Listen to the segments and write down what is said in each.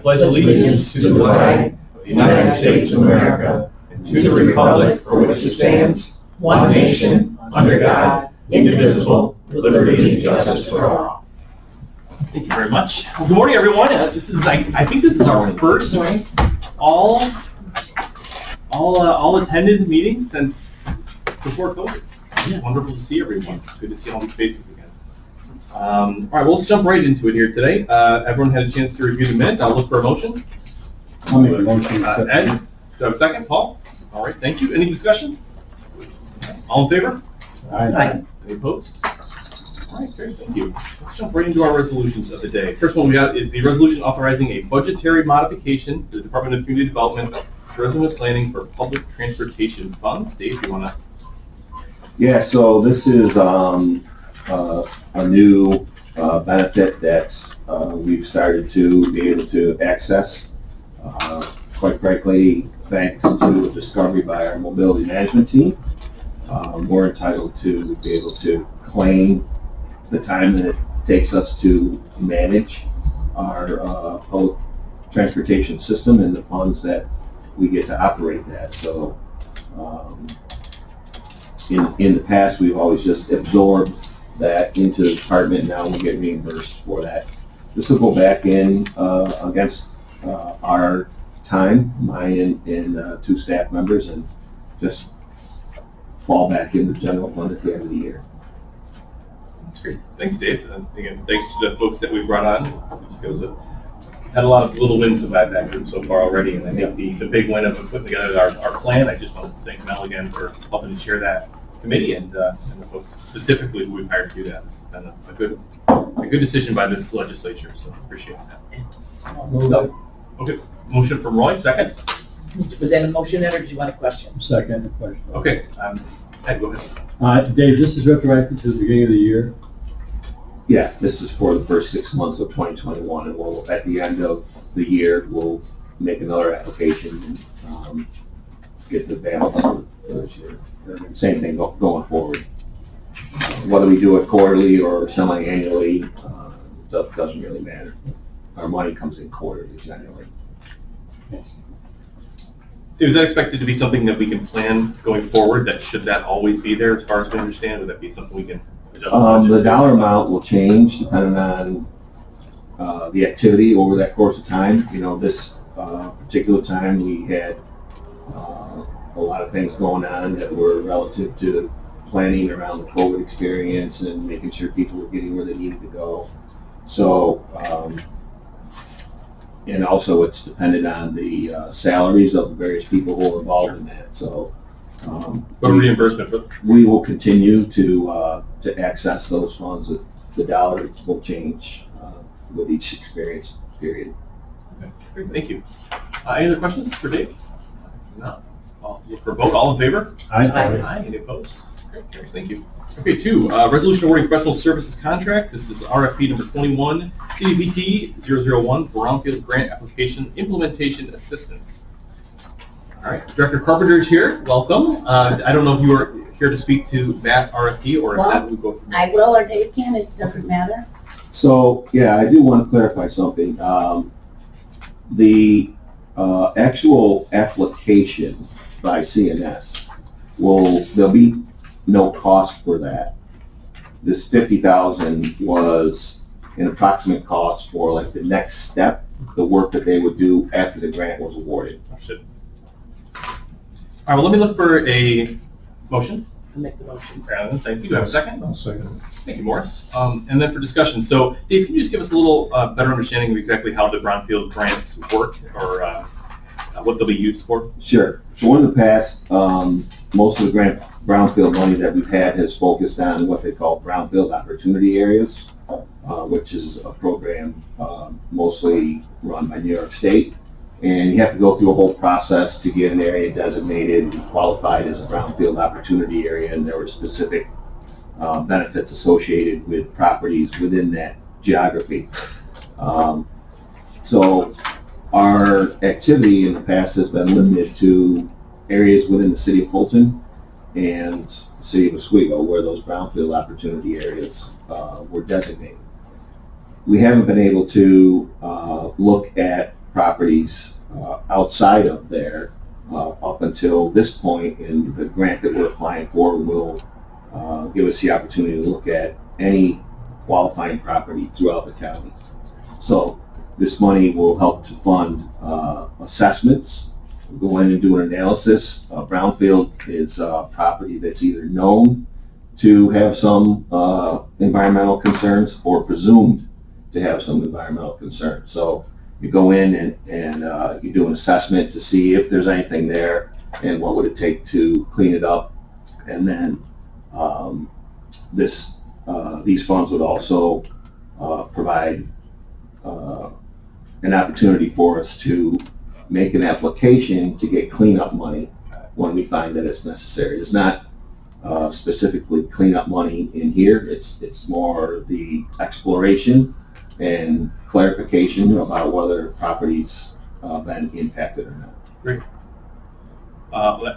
pledge allegiance to the flag of the United States of America and to the republic for which it stands, one nation, under God, indivisible, with liberty and justice for all. Thank you very much. Well, good morning, everyone. This is, I think this is our first all attended meeting since before COVID. Yeah. Wonderful to see everyone. It's good to see all these faces again. All right, well, let's jump right into it here today. Everyone had a chance to review the minutes. I'll look for a motion. I'll make a motion. Ed, do I have a second? Paul? All right, thank you. Any discussion? All in favor? Aye. Any opposed? All right, great, thank you. Let's jump right into our resolutions of the day. First one we got is the resolution authorizing a budgetary modification to the Department of Community Development, Tourism and Planning for Public Transportation Funds. Dave, do you want to? Yeah, so this is a new benefit that we've started to be able to access. Quite frankly, thanks to the discovery by our mobility management team, we're entitled to be able to claim the time that it takes us to manage our public transportation system and the funds that we get to operate that. So in the past, we've always just absorbed that into the department. Now we get reimbursed for that. This will go back in against our time, mine and two staff members, and just fall back in the general fund at the end of the year. That's great. Thanks, Dave. And again, thanks to the folks that we brought on. We've had a lot of little wins of that group so far already, and I think the big win of putting together our plan. I just want to thank Mel again for helping to chair that committee and the folks specifically who we've hired to do that. It's been a good decision by this legislature, so appreciate that. Okay, motion from Roy, second. Was that a motion, Ed, or did you want a question? Second question. Okay, Ed, go ahead. Dave, this is retroactive to the beginning of the year? Yeah, this is for the first 6 months of 2021, and we'll, at the end of the year, we'll make another application and get the balance for this year. Same thing going forward. Whether we do it quarterly or semi-annually, doesn't really matter. Our money comes in quarterly generally. Is that expected to be something that we can plan going forward? That should that always be there, as far as we understand? Would that be something we can adjust? The dollar amount will change depending on the activity over that course of time. You know, this particular time we had a lot of things going on that were relative to planning around the COVID experience and making sure people were getting where they needed to go. So, and also it's dependent on the salaries of the various people who are involved in that. So, what reimbursement for? We will continue to access those funds. The dollar will change with each experience period. Okay, great, thank you. Any other questions for Dave? No. I'll look for a vote. All in favor? Aye. Aye. Any opposed? Great, carries. Thank you. Okay, 2, resolution awarding professional services contract. This is RFP number 21, CDBT 001, Brownfield Grant Application Implementation Assistance. All right, Director Carpenter is here. Welcome. I don't know if you are here to speak to that RFP or if that would go through. I will, or Dave can. It doesn't matter. So, yeah, I do want to clarify something. The actual application by CNS there'll be no cost for that. This $50,000 was an approximate cost for like the next step, the work that they would do after the grant was awarded. Understood. All right, well, let me look for a motion. I'll make the motion. Brandon, thank you. Do I have a second? I'll second. Thank you, Morris. And then for discussion, so Dave, can you just give us a little better understanding of exactly how the Brownfield grants work or what they'll be used for? Sure. So in the past, most of the Brownfield money that we've had has focused on what they call Brownfield Opportunity Areas, which is a program mostly run by New York State. And you have to go through a whole process to get an area designated and qualified as a Brownfield Opportunity Area, and there were specific benefits associated with properties within that geography. So our activity in the past has been limited to areas within the city of Fulton and the city of Oswego where those Brownfield Opportunity Areas were designated. We haven't been able to look at properties outside of there up until this point, and the grant that we're applying for will give us the opportunity to look at any qualifying property throughout the county. So this money will help to fund assessments, go in and do an analysis. Brownfield is a property that's either known to have some environmental concerns or presumed to have some environmental concerns. So you go in and you do an assessment to see if there's anything there and what would it take to clean it up. And then these funds would also provide an opportunity for us to make an application to get cleanup money when we find that it's necessary. There's not specifically cleanup money in here. It's more the exploration and clarification about whether properties been impacted or not. Great.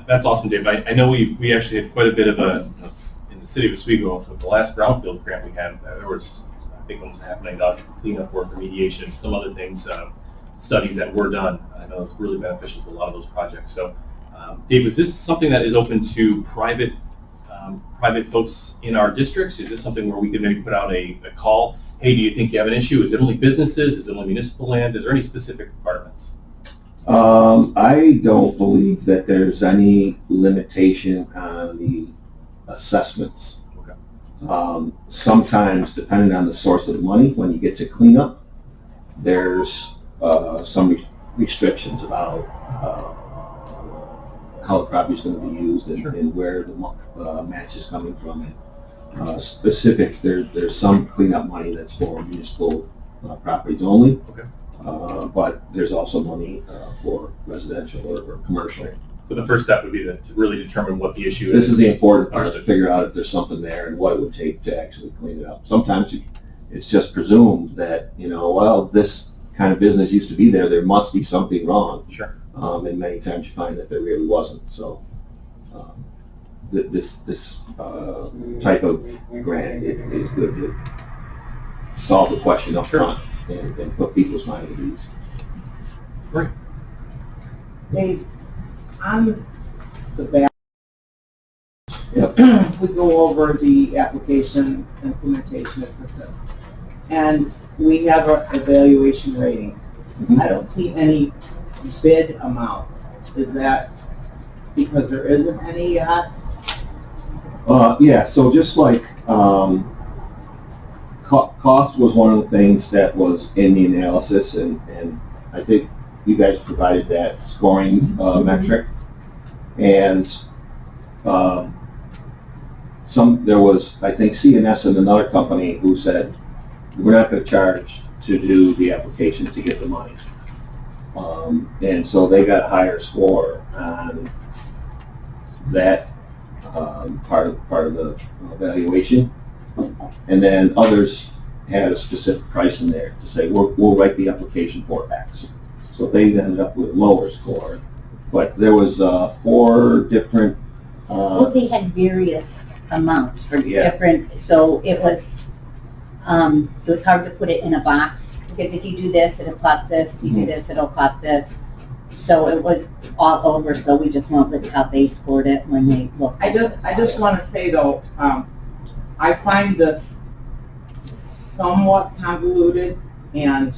That's awesome, Dave. I know we actually had quite a bit of in the city of Oswego, with the last Brownfield grant we had, there was, I think, almost $500,000 for cleanup work, remediation, some other things, studies that were done. I know it's really beneficial to a lot of those projects. So, Dave, is this something that is open to private folks in our districts? Is this something where we could maybe put out a call? Hey, do you think you have an issue? Is it only businesses? Is it only municipal land? Is there any specific requirements? I don't believe that there's any limitation on the assessments. Okay. Sometimes, depending on the source of the money, when you get to cleanup, there's some restrictions about how the property is going to be used and, Sure. and where the match is coming from. Specific, there's some cleanup money that's for municipal properties only. Okay. But there's also money for residential or commercial. But the first step would be to really determine what the issue is. This is the important part, to Understood. figure out if there's something there and what it would take to actually clean it up. Sometimes it's just presumed that, well, this kind of business used to be there, there must be something wrong. Sure. And many times you find that there really wasn't. So this type of grant is good to solve the question up Sure. front and put people's mind at ease. Great. Dave, on the back, Yep. we go over the application implementation assistance, and we have our evaluation rating. Mhm. I don't see any bid amounts. Is that because there isn't any yet? Yeah, so just like cost was one of the things that was in the analysis, and I think you guys provided that scoring metric. And there was, I think, CNS and another company who said, we're not going to charge to do the application to get the money. And so they got a higher score on that part of the evaluation. And then others had a specific price in there to say, we'll write the application for X. So they ended up with a lower score. But there was 4 different, Well, they had various amounts for Yeah. different, so it was hard to put it in a box, because if you do this, it'll cost this, if you do this, it'll cost this. So it was all over, so we just went with how they scored it when they looked. I just want to say though, I find this somewhat convoluted and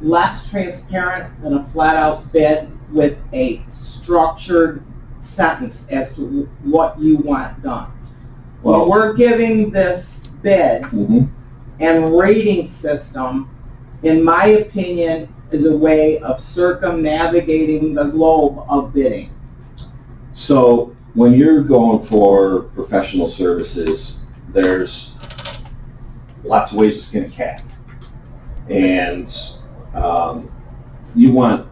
less transparent than a flat-out bid with a structured sentence as to what you want done. well, We're giving this bid mhm. and rating system, in my opinion, is a way of circumnavigating the globe of bidding. So when you're going for professional services, there's lots of ways to skin a cat. And you want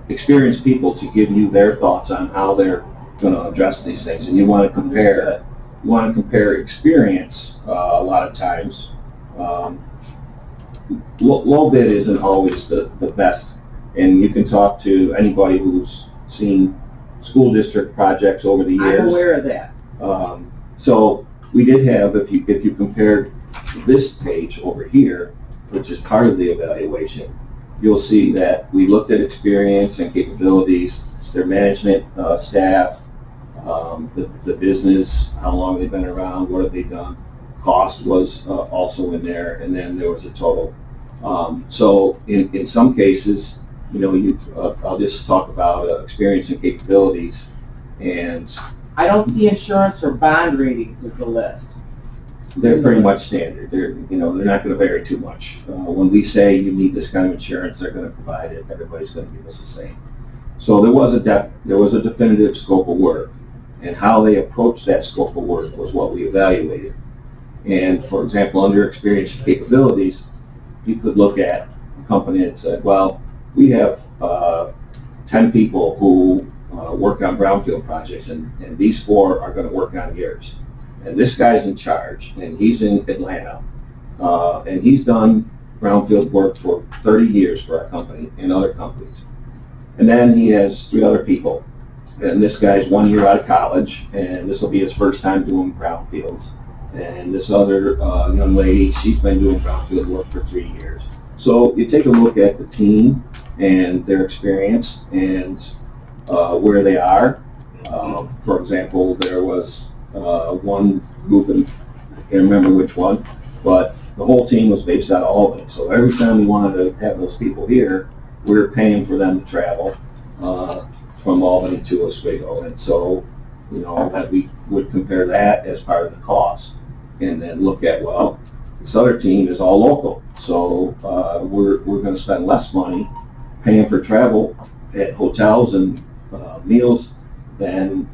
experienced people to give you their thoughts on how they're going to address these things. And you want to compare experience a lot of times. Low bid isn't always the best. And you can talk to anybody who's seen school district projects over the years. I'm aware of that. So we did have, if you compared this page over here which is part of the evaluation, you'll see that we looked at experience and capabilities, their management staff, the business, how long they've been around, what have they done. Cost was also in there, and then there was a total. So in some cases, I'll just talk about experience and capabilities, and I don't see insurance or bond ratings as a list. they're pretty much standard. They're not going to vary too much. When we say you need this kind of insurance, they're going to provide it. Everybody's going to give us the same. So there was a definitive scope of work, and how they approached that scope of work was what we evaluated. And for example, under experience and capabilities, you could look at a company and said, well, we have 10 people who work on brownfield projects, and these 4 are going to work on yours. And this guy's in charge, and he's in Atlanta, and he's done brownfield work for 30 years for our company and other companies. And then he has 3 other people, and this guy's 1 year out of college, and this will be his first time doing brownfields. And this other young lady, she's been doing brownfield work for 3 years. So you take a look at the team and their experience and where they are. For example, there was one group, and I can't remember which one, but the whole team was based out of Albany. So every time we wanted to have those people here, we were paying for them to travel from Albany to Oswego. And so, that we would compare that as part of the cost, and then look at, well, this other team is all local. So we're going to spend less money paying for travel at hotels and meals than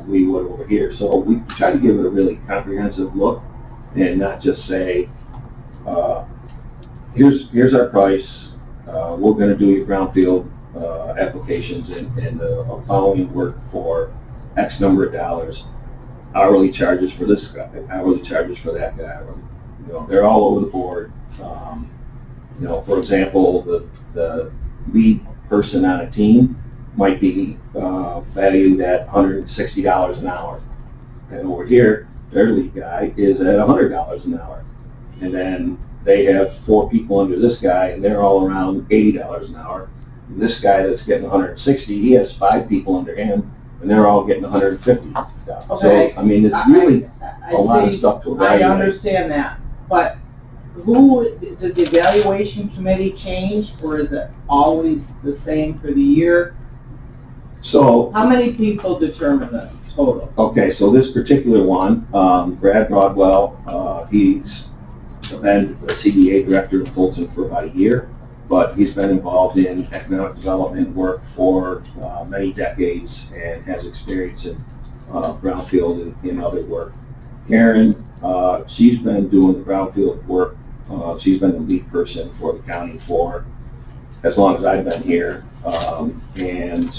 we would over here. So we try to give it a really comprehensive look, and not just say, here's our price, we're going to do your brownfield applications and the following work for X number of dollars, hourly charges for this guy, hourly charges for that guy. They're all over the board. For example, the lead person on a team might be valued at $160 an hour. And over here, their lead guy is at $100 an hour. And then they have 4 people under this guy, and they're all around $80 an hour. And this guy that's getting 160, he has 5 people under him, and they're all getting 150. Okay. So, I mean, it's really a lot of stuff to evaluate. I understand that, but does the evaluation committee change, or is it always the same for the year? So, How many people determine this total? okay, so this particular one, Brad Broadwell, he's been the CDA director of Fulton for about a year, but he's been involved in economic development work for many decades and has experience in brownfield and in other work. Karen, she's been doing the brownfield work. She's been the lead person for the county for as long as I've been here. And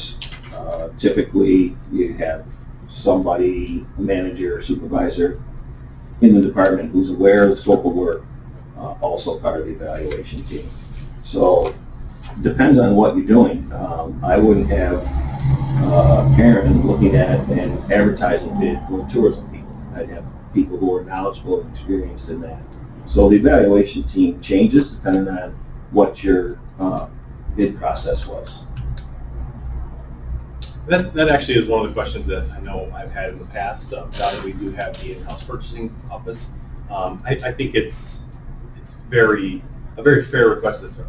typically you have somebody, a manager or supervisor in the department who's aware of the scope of work, also part of the evaluation team. So depends on what you're doing. I wouldn't have Karen looking at an advertising bid for tourism people. I'd have people who are knowledgeable and experienced in that. So the evaluation team changes depending on what your bid process was. That actually is one of the questions that I know I've had in the past. Now that we do have the in-house purchasing office, I think it's a very fair request as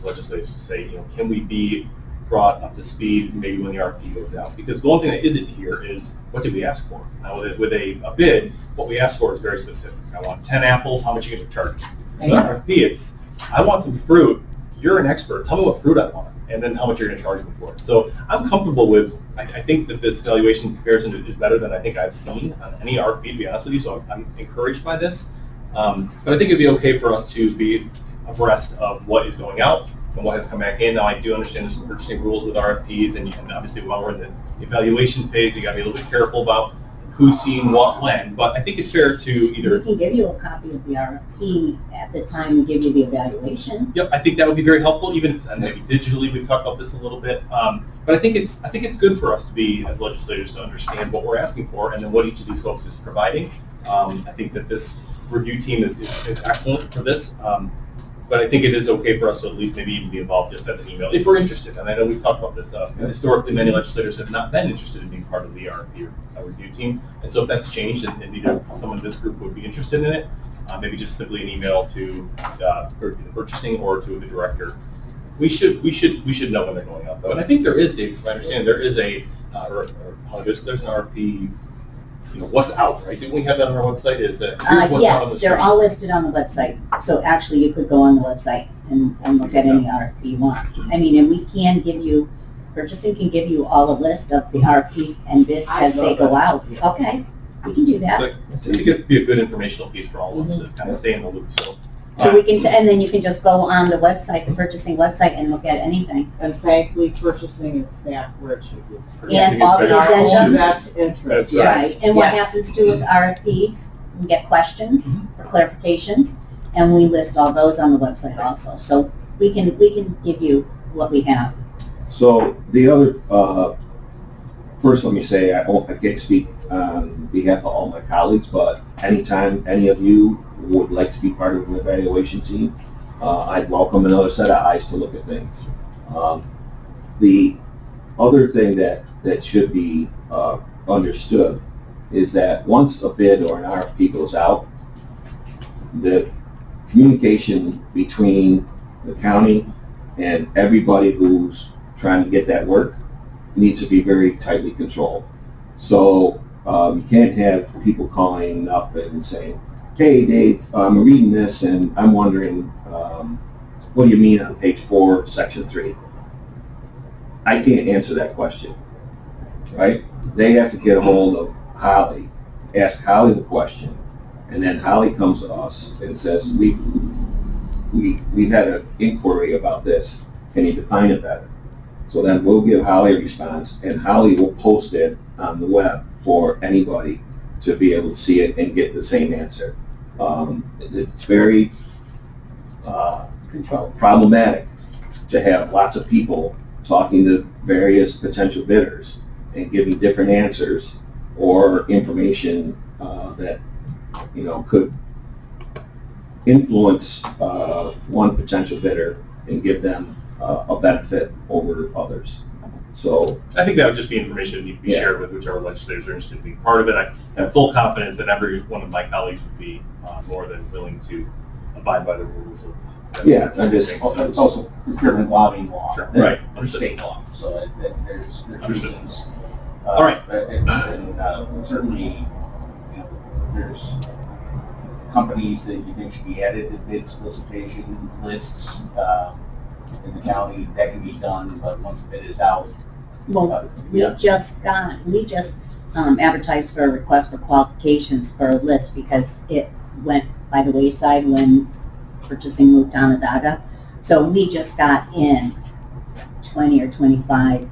legislators to say, can we be brought up to speed maybe when the RFP goes out? Because the one thing that isn't here is what did we ask for? Now with a bid, what we ask for is very specific. I want 10 apples, how much are you going to charge me? With an RFP, it's, I want some fruit, you're an expert, tell me what fruit I want, and then how much you're going to charge me for it. So I'm comfortable with, I think that this valuation comparison is better than I think I've seen on any RFP, to be honest with you, so I'm encouraged by this. But I think it'd be okay for us to be abreast of what is going out and what has come back in. Now, I do understand there's some purchasing rules with RFPs, and obviously while we're in the evaluation phase, you got to be a little bit careful about who's seeing what when. But I think it's fair to either... We can give you a copy of the RFP at the time we give you the evaluation. Yep, I think that would be very helpful, even if maybe digitally. We've talked about this a little bit. But I think it's good for us to be, as legislators, to understand what we're asking for and then what each of these folks is providing. I think that this review team is excellent for this. but I think it is okay for us to at least maybe even be involved just as an email, if we're interested. And I know we've talked about this, historically, many legislators have not been interested in being part of the RFP or review team. And so if that's changed and either someone in this group would be interested in it, maybe just simply an email to purchasing or to the director. We should know when they're going out though. And I think there is, Dave, if I understand, there is there's an RFP, what's out, right? Didn't we have that on our website? Here's what's out on the Yes, street. they're all listed on the website. So actually, you could go on the website and look at any RFP you want. I mean, and we can give you, purchasing can give you all a list of the RFPs and bids as they go out. Okay, we can do that. So I think it'd be a good informational piece for all of us to kind of stay in the loop. So we can, and then you can just go on the website, the purchasing website, and look at anything. And thankfully, purchasing is back where it should be. And all the In our own addendums. best interest, That's yes. Right, and what Yes. happens too with RFPs, we get questions for clarifications, and we list all those on the website also. So we can give you what we have. So the other, first let me say, I can't speak on behalf of all my colleagues, but anytime any of you would like to be part of an evaluation team, I'd welcome another set of eyes to look at things. The other thing that should be understood is that once a bid or an RFP goes out, the communication between the county and everybody who's trying to get that work needs to be very tightly controlled. So you can't have people calling up and saying, "Hey Dave, I'm reading this and I'm wondering, what do you mean on page 4, section 3? I can't answer that question, right? They have to get a hold of Holly, ask Holly the question, and then Holly comes to us and says, we've had an inquiry about this. Can you define it better? So then we'll give Holly a response, and Holly will post it on the web for anybody to be able to see it and get the same answer. It's very problematic to have lots of people talking to various potential bidders and giving different answers or information that could influence one potential bidder and give them a benefit over others. So I think that would just be information that need to be shared with whichever legislators are interested in being part of it. I have full confidence that every one of my colleagues would be more than willing to abide by the rules of. It's also procurement lobbying law. Sure. Right. Or state law, so there's Understood. reasons. All right. And certainly, there's companies that you think should be added to bid solicitation lists in the county. That can be done, but once the bid is out. Well, we just advertised for a request for qualifications for a list because it went by the wayside when purchasing moved to Onondaga. So we just got in 20 or 25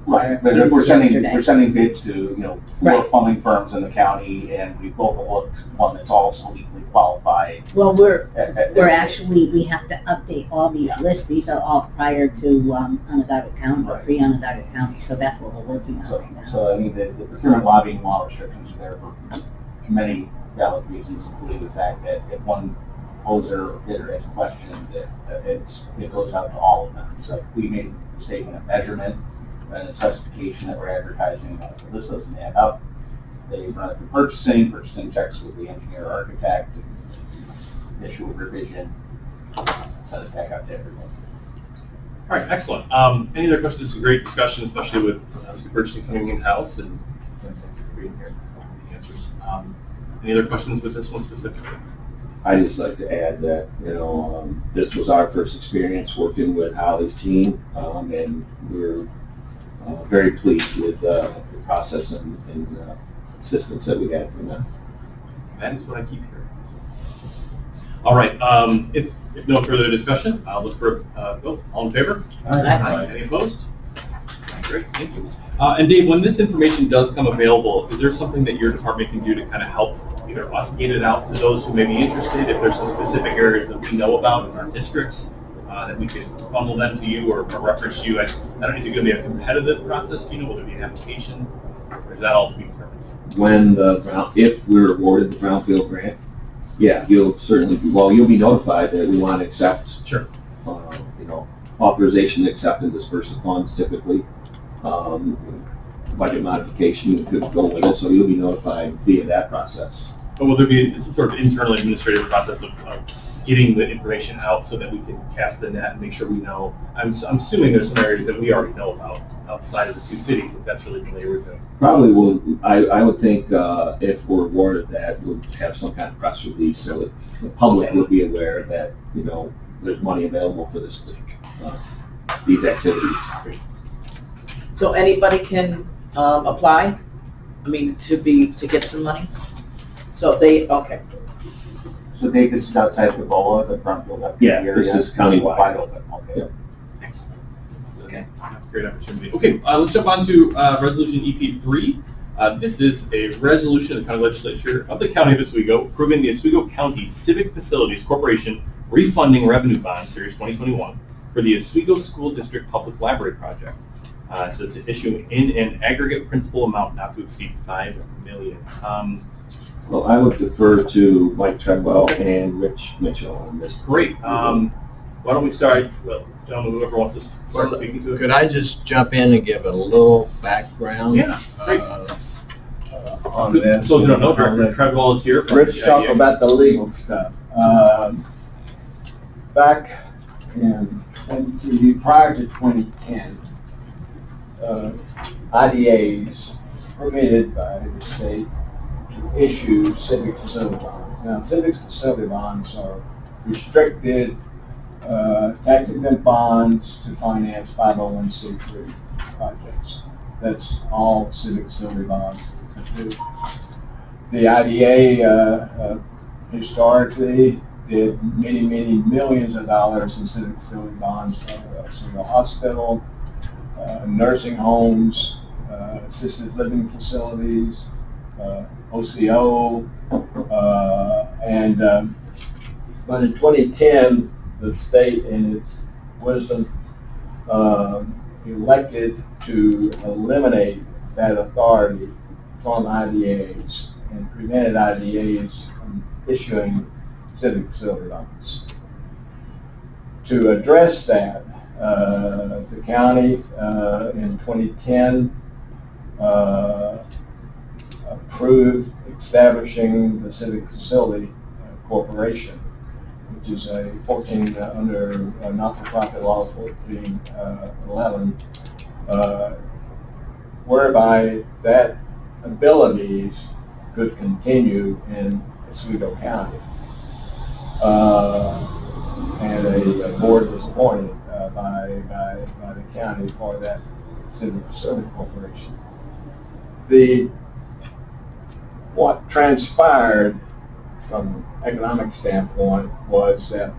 Right, but we're sending bids to, 4 Right. plumbing firms in the county, and we both looked one that's also equally qualified. Well, we have to update all these lists. These are all prior to Onondaga County, or Right. pre-Onondaga County, so that's what we're working on right now. So I mean, the procurement lobbying law restrictions are there for many valid reasons, including the fact that if one poser or bidder has a question, that it goes out to all of them. So if we made a mistake in a measurement and a specification that we're advertising, this doesn't add up. They run it through purchasing checks with the engineer or architect, issue a revision, send it back out to everyone. All right, excellent. Any other questions? It's a great discussion, especially with obviously purchasing coming in-house and being here, the answers. Any other questions with this one specifically? I just like to add that, this was our first experience working with Holly's team, and we're very pleased with the process and assistance that we had from them. That is what I keep hearing. So. All right, if no further discussion, I'll look for a vote. All in favor? Aye. Any opposed? Great, thank you. And Dave, when this information does come available, is there something that your department can do to kind of help either us get it out to those who may be interested? If there's some specific areas that we know about in our districts, that we could funnel them to you or reference you. I don't know, is it going to be a competitive process? Do you know, will there be an application? Or is that all to be determined? If we're awarded the Brownfield grant, Yeah, you'll certainly be, well, you'll be notified that we want to accept. Sure. You know, authorization to accept and disperse the funds typically. Budget modification could go with it, so you'll be notified via that process. But will there be some sort of internal administrative process of getting the information out so that we can cast the net and make sure we know? I'm assuming there's some areas that we already know about outside of the two cities, if that's really been the original. Probably will, I would think, if we're awarded that, we'll have some kind of press release so that the public will be aware that, you know, there's money available for this, these activities. So anybody can apply? I mean, to get some money? So okay. So Dave, this is outside the BOA, the Brownfield Yeah, area? this is countywide. Wide open, okay. Yeah. Okay, that's a great opportunity. Okay, let's jump on to Resolution EP3. This is a resolution of the county legislature of the County of Oswego approving the Oswego County Civic Facilities Corporation refunding revenue bond series 2021 for the Oswego School District Public Library Project. It says to issue in an aggregate principal amount not to exceed $5 million. Well, I would defer to Mike Treadwell and Rich Mitchell on this. Great. Why don't we start? Well, gentlemen, whoever wants to start Well, speaking to it. Could I just jump in and give a little background? Yeah, great. On this? So you don't know, Director Treadwell is here. From Rich the talk IDA. about the legal stuff. Back in prior to 2010, IDAs permitted by the state to issue civic facility bonds. Now, civic facility bonds are restricted tax-exempt bonds to finance 501c3 projects. That's all civic facility bonds can do. The IDA historically did many millions of dollars in civic facility bonds for Oswego Hospital, nursing homes, assisted living facilities, OCO, but in 2010, the state, in its wisdom, elected to eliminate that authority from IDAs and prevented IDAs from issuing civic facility bonds. To address that, the county in 2010 approved establishing the Civic Facility Corporation, which is a 14 under not-for-profit law 1411, whereby that abilities could continue in Oswego County. And a board was appointed by the county for that Civic Facility Corporation. What transpired from an economic standpoint was that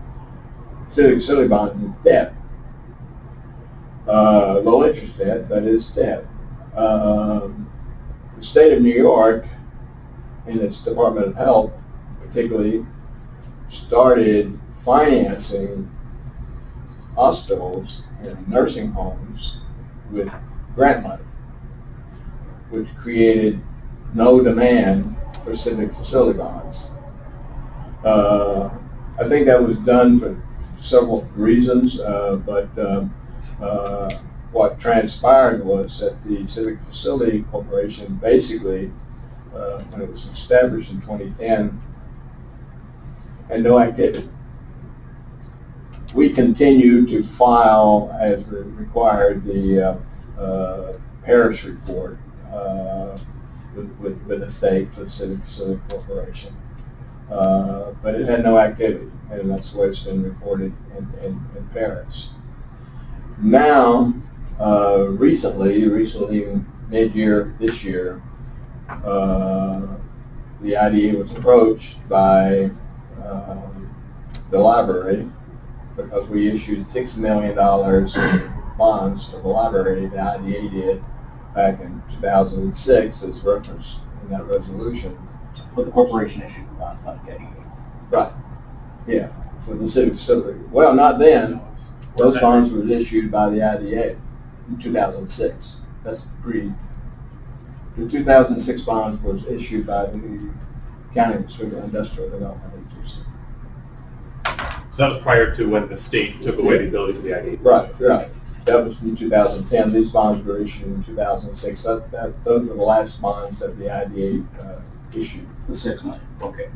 civic facility bonds is debt. Low interest debt, but it's debt. The state of New York, in its Department of Health particularly, started financing hospitals and nursing homes with grant money, which created no demand for civic facility bonds. I think that was done for several reasons, but what transpired was that the Civic Facility Corporation basically, when it was established in 2010, had no activity. We continue to file, as required, the parish report with the state for the Civic Facility Corporation. But it had no activity, and that's the way it's been reported in Paris. Now, recently, mid-year this year, the IDA was approached by the library because we issued $6 million in bonds to the library. The IDA did back in 2006, as referenced in that resolution. But the corporation issued the bonds on getting it. Right. Yeah, for the civic facility. Well, not then. Those bonds were issued by the IDA in 2006. That's the 2006 bonds was issued by the County of Oswego Industrial Development Agency. So that was prior to when the state took away the ability for the IDA. Right. That was in 2010. These bonds were issued in 2006. Those were the last bonds that the IDA issued. The 6 million, okay.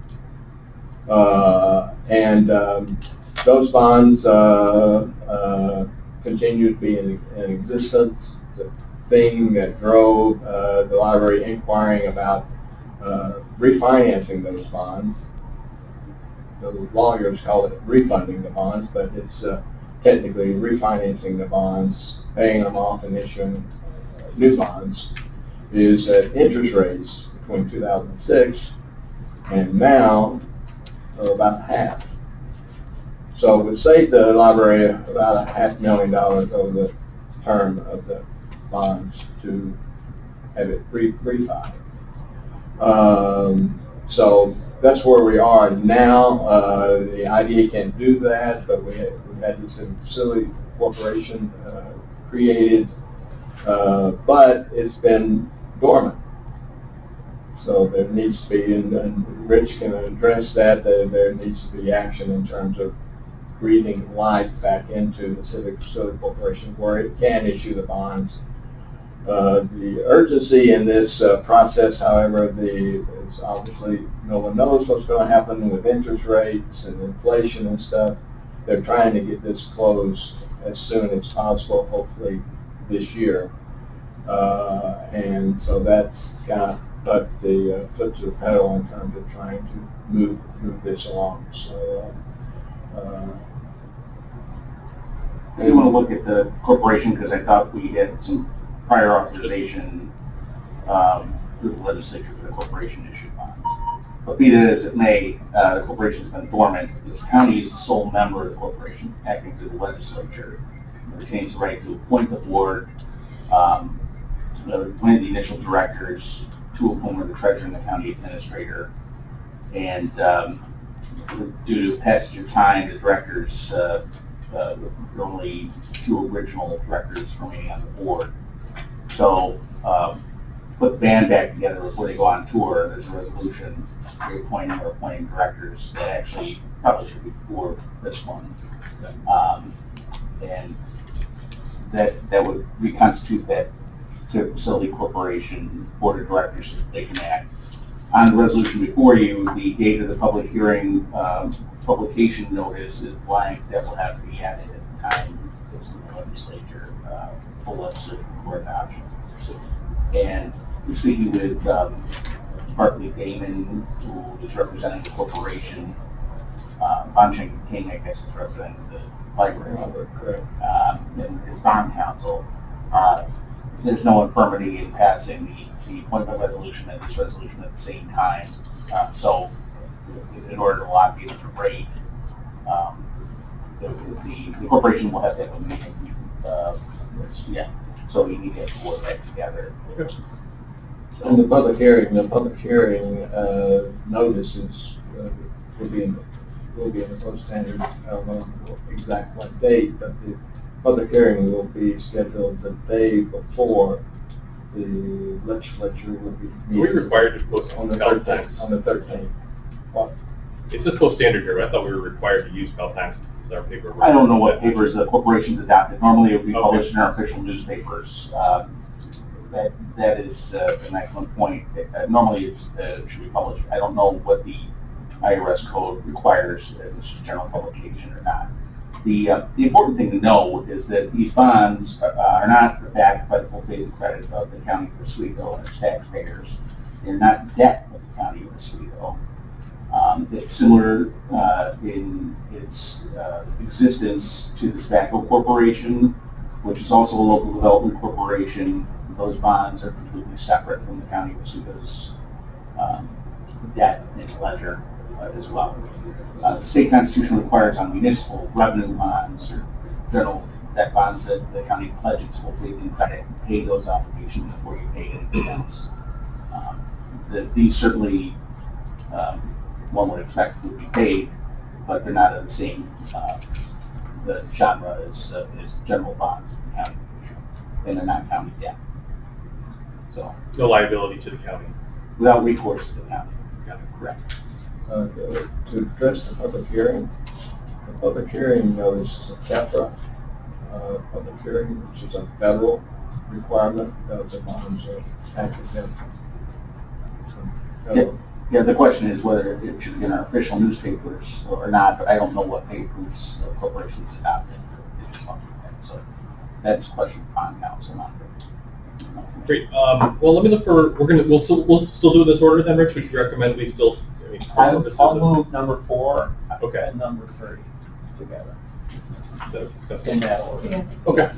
And those bonds continue to be in existence. The thing that drove the library inquiring about refinancing those bonds. The lawyers call it refunding the bonds, but it's technically refinancing the bonds, paying them off and issuing new bonds, is that interest rates between 2006 and now are about half. So it would save the library about $500,000 over the term of the bonds to have it refi. So that's where we are now. The IDA can't do that, but we had this facility corporation created, but it's been dormant. So there needs to be, and Rich can address that, there needs to be action in terms of breathing life back into the Civic Facility Corporation where it can issue the bonds. The urgency in this process, however, is obviously no one knows what's going to happen with interest rates and inflation and stuff. They're trying to get this closed as soon as possible, hopefully this year. And so that's kind of put the foot to the pedal in terms of trying to move this along. So I didn't want to look at the corporation because I thought we had some prior authorization through the legislature for the corporation to issue bonds. But be that as it may, the corporation's been dormant. This county is the sole member of the corporation acting through the legislature. It retains the right to appoint the board, appoint the initial directors, 2 of whom are the treasurer and the county administrator. And due to passage of time, the directors, there are only 2 original directors remaining on the board. So put the band back together before they go on tour. There's a resolution reappointing or appointing directors that actually probably should be before this one. And that would reconstitute that Civic Facility Corporation Board of Directors so that they can act. On the resolution before you, the date of the public hearing publication notice is blank. That will have to be added at the time it goes to the legislature, full legislature for adoption. And we're speaking with Bartley Damon, who is representing the corporation. Bonching King, I guess, is representing the library. And his bond counsel. There's no infirmity in passing the appointment resolution and this resolution at the same time. So in order to lock in the rate, the corporation will have to have a meeting. So you need to have the board back together. And the public hearing notices will be in the post standard. I don't know exact what date, but the public hearing will be scheduled the day before the legislature will be Are we required to post on the bell 13th. times? On the 13th. What? It says post standard here, but I thought we were required to use bell times since this is our paper. I don't know what papers the corporation's adopted. Normally it would be Okay. published in our official newspapers. That is an excellent point. Normally it should be published. I don't know what the IRS code requires, if this is general publication or not. The important thing to know is that these bonds are not backed by the full faith and credit of the county of Oswego and its taxpayers. They're not debt of the county of Oswego. It's similar in its existence to the Tobacco Corporation, which is also a local development corporation. Those bonds are completely separate from the county of Oswego's debt and ledger as well. The state constitution requires on municipal revenue bonds or general debt bonds that the county pledges full faith and credit and pay those obligations before you pay anything else. These certainly one would expect would be paid, but they're not of the same the genre as general bonds in the county, and they're not county debt. So No liability to the county. without recourse to the county. got it correct. To address the public hearing notice is a TEFRA public hearing, which is a federal requirement of the bonds are tax exempt. So, Yeah, the question is whether it should be in our official newspapers or not, but I don't know what papers corporations have. So that's a question for fund council, not for. Great. Well, let me look for. We'll still do this order then, Rich. Would you recommend we still? I mean, for purposes I'll of- move number 4 Okay. and number 3 together So, in that order. okay. All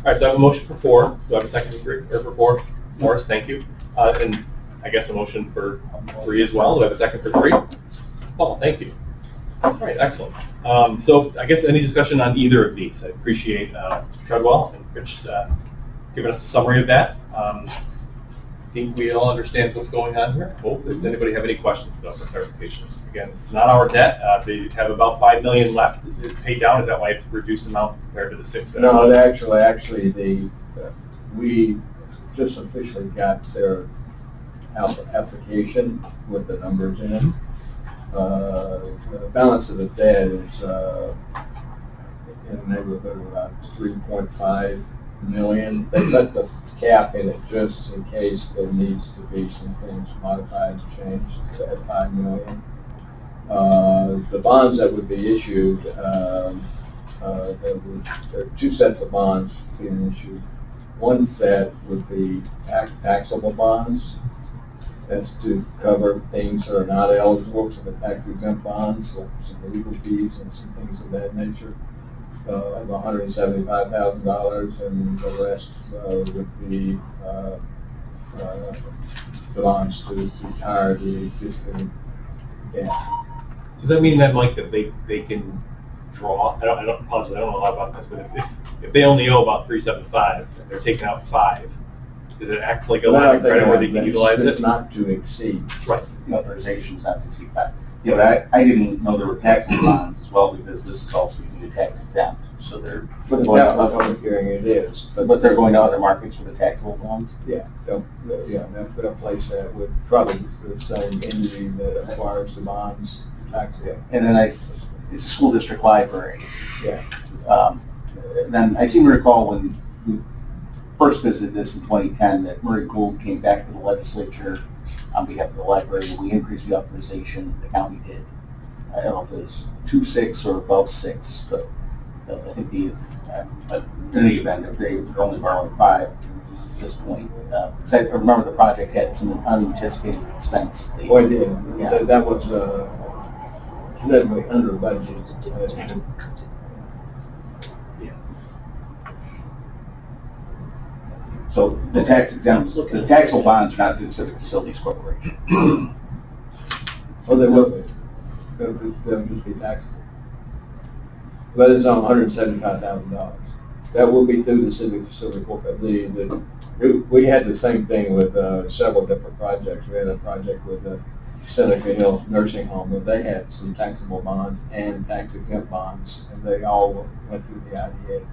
right. So I have a motion for 4. Do I have a second for 3 or for 4? Morris, thank you. And I guess a motion for 3 as well. Do I have a second for 3? Paul, thank you. All right. Excellent. So I guess any discussion on either of these? I appreciate Treadwell and Rich giving us a summary of that. I think we all understand what's going on here. Does anybody have any questions about the clarification? Again, it's not our debt. They have about $5 million left to pay down. Is that why it's a reduced amount compared to the 6? That No, actually, we just officially got their application with the numbers in it. The balance of the debt is in the neighborhood of about 3.5 million. They put the cap in it just in case there needs to be some things modified and changed at 5 million. The bonds that would be issued, there are 2 sets of bonds being issued. One set would be taxable bonds. That's to cover things that are not eligible for the tax exempt bonds, like some legal fees and some things of that nature. Of $175,000, and the rest would be the bonds to retire the existing debt. Does that mean that, Mike, that they can draw? I don't apologize. I don't know a lot about this, but if they only owe about 375 and they're taking out 5, does it act like a line of credit where they can utilize It's it? not to exceed. Right. The authorization's not to exceed that. Yeah, but I didn't know there were taxable bonds as well, because this is also going to be tax exempt, so they're For the going to capital public hearing, it is. but they're going to other markets for the taxable bonds. Yeah, they'll put a place that would probably be the same entity that acquires the bonds. And then it's a school district library. Yeah. Then I seem to recall when we first visited this in 2010 that Murray Gould came back to the legislature on behalf of the library, and we increased the authorization. The county did. I don't know if it was 2.6 or above 6, but I think but in any event, if they're only borrowing 5 at this point. Because I remember the project had some unanticipated expense. Oh, it did. Yeah. That was significantly under budget. So the tax exempt, the taxable bonds are not through the Civic Facilities Corporation. Oh, they will be. They'll just be taxable. But it's on $175,000. That will be through the Civic Facility Corporation. We had the same thing with several different projects. We had a project with the Seneca Hill Nursing Home, where they had some taxable bonds and tax exempt bonds, and they all went through the IDA.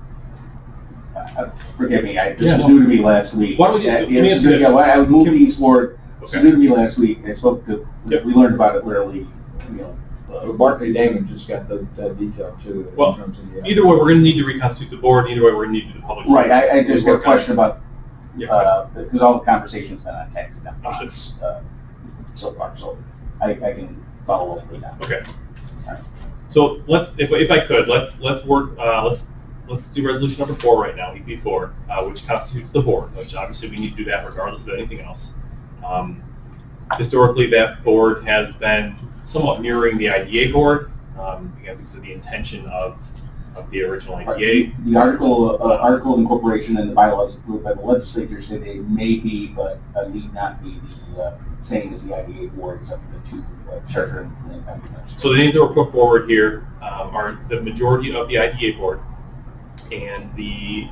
Forgive me, this was new to me last week. Why don't we do- let me ask you this. I would move these forward. This was Okay. new to me last week. I spoke to, Yep. we learned about it rarely, Barclay Damon just got that detail too, Well, in terms of the. Either way, we're going to need to reconstitute the board. Either way, we're going to need to do the public. Right, I just got a Work on it. question about, Yeah. because all the conversation's been on tax exempt Understood. bonds so far, so I can follow up with that. Okay. So let's, if I could, let's work. Let's do resolution number 4 right now, EP4, which constitutes the board. Which obviously we need to do that regardless of anything else. Historically, that board has been somewhat mirroring the IDA board, again because of the intention of the original IDA. The article of incorporation and the bylaws approved by the legislature say they may be, but need not be the same as the IDA board, except for the 2 charter and planning commission. So the names that were put forward here are the majority of the IDA board and the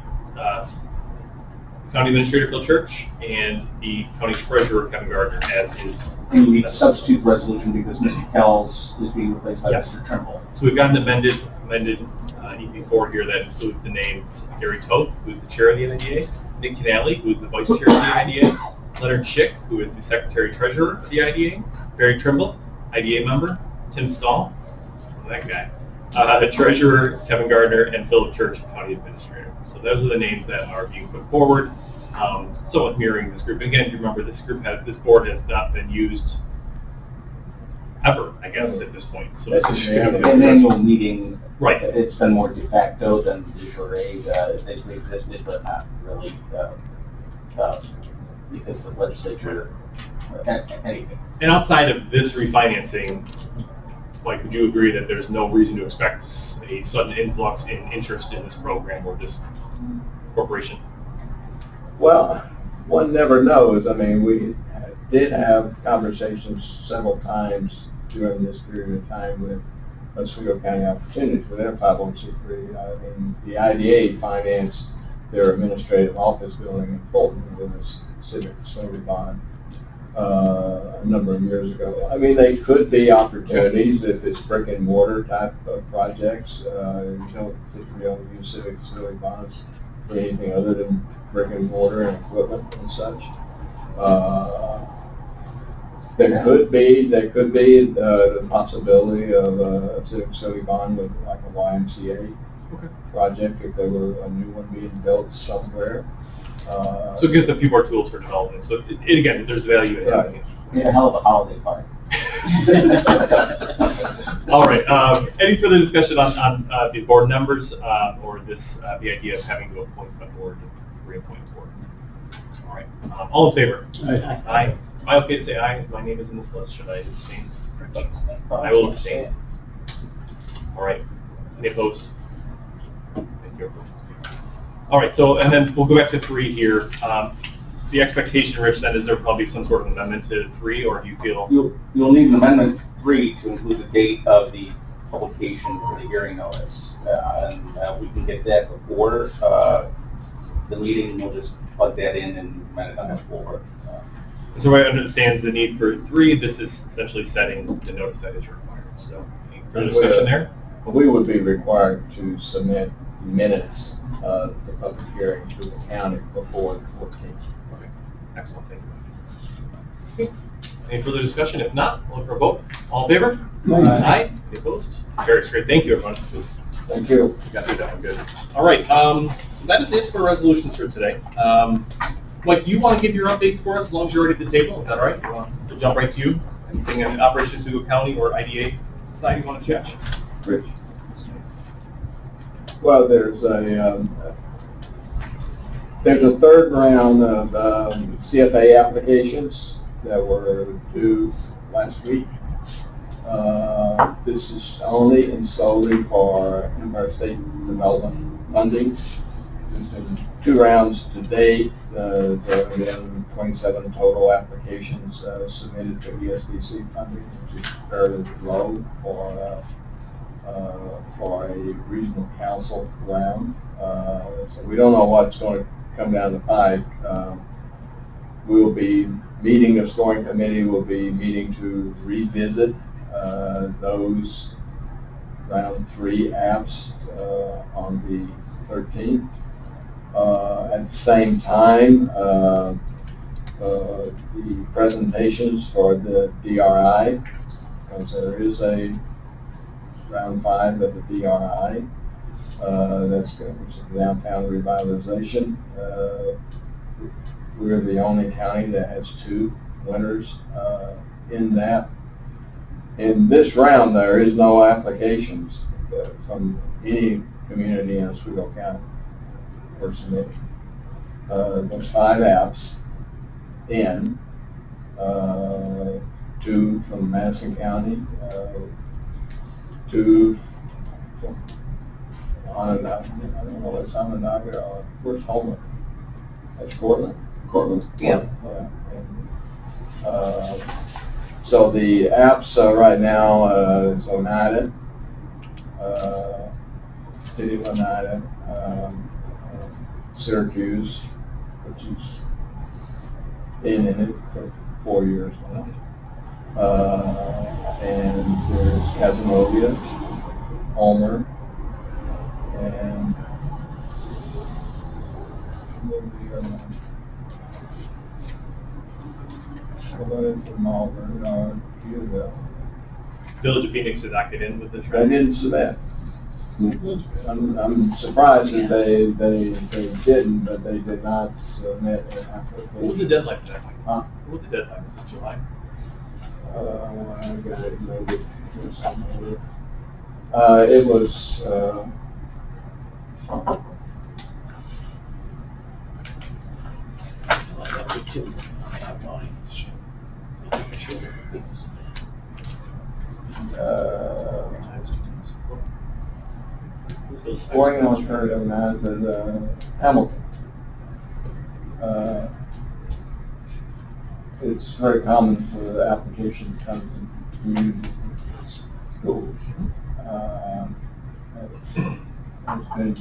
County Administrator Phil Church and the County Treasurer Kevin Gardner, as is. And we need to substitute the resolution because Mr. Kells is being replaced by Yes. Mr. Trimble. So we've got an amended EP4 here that includes the names Gary Toth, who is the chair of the NIDA, Nick Canali, who is the vice chair of the IDA, Leonard Schick, who is the secretary treasurer of the IDA, Barry Trimble, IDA member, Tim Stahl, that guy, treasurer Kevin Gardner, and Philip Church, county administrator. So those are the names that are being put forward, somewhat mirroring this group. Again, you remember this board has not been used ever, I guess, at this point. So this is An annual meeting, right. it's been more de facto than de jure. They've existed, but not really because the legislature, anything. And outside of this refinancing, like, would you agree that there's no reason to expect a sudden influx in interest in this program or this corporation? Well, one never knows. I mean, we did have conversations several times during this period of time with Oswego County Opportunities with their 501c3. And the IDA financed their administrative office building in Fulton with a civic facility bond a number of years ago. I mean, they could be opportunities if it's brick and mortar type of projects. You don't typically only use civic facility bonds for anything other than brick and mortar and equipment and such. There could be the possibility of a civic facility bond with like a YMCA project if there were a new one being built somewhere. So it gives a few more tools for development. So again, there's value in having it. Made a hell of a holiday party. All right. Any further discussion on the board members or the idea of having to appoint a board, reappoint a board? All right. All in favor? Aye. Aye. Am I okay to say aye? My name is in this list. Should I abstain? I will abstain. All right. Any opposed? Thank you. All right. So, and then we'll go back to 3 here. The expectation, Rich, then is there probably some sort of amendment to 3, or do you feel? You'll need an amendment 3 to include the date of the publication for the hearing notice. And we can get that before the meeting. We'll just plug that in and amend it on the floor. So everybody understands the need for 3. This is essentially setting the notice that is required. So any further discussion there? We would be required to submit minutes of the public hearing to the county before the 14th. Okay, excellent. Thank you. Okay. Any further discussion? If not, we'll look for a vote. All in favor? Aye. Any opposed? Carries. Great. Thank you, everyone. Thank you. We got through that one good. All right. So that is it for resolutions for today. Mike, do you want to give your updates for us as long as you're already at the table? Is that all right? You want to jump right to you? Anything in Operation Oswego County or IDA side you want to chat? Rich? Well, there's a third round of CFA applications that were due last week. This is only and solely for Empire State Development funding. There's been 2 rounds to date. There have been 27 total applications submitted to ESDC funding, which is fairly low for a regional council round. So we don't know what's going to come down the pipe. We will be meeting, the scoring committee will be meeting to revisit those round 3 apps on the 13th. At the same time, the presentations for the DRI, because there is a round 5 of the DRI, that's going to be downtown revitalization. We're the only county that has 2 winners in that. In this round, there is no applications from any community in Oswego County for submitting. There's 5 apps in, 2 from Madison County, 2 from Onondaga. I don't know what's Onondaga or where's Homer? That's Cortland. Yeah. So the apps right now is Oneida, City of Oneida, Syracuse, which is been in it for 4 years now. And there's Casanova, Homer, and somebody from Malvern, years ago. Village of Phoenix did not get in with the They trend. didn't submit. I'm surprised that they didn't, but they did not submit an application. What was the deadline for that? Huh? What was the deadline? Was it July? I got it noted. It was, Oregon Alternative Mass is Hamilton. It's very common for the application to come from community schools. It's been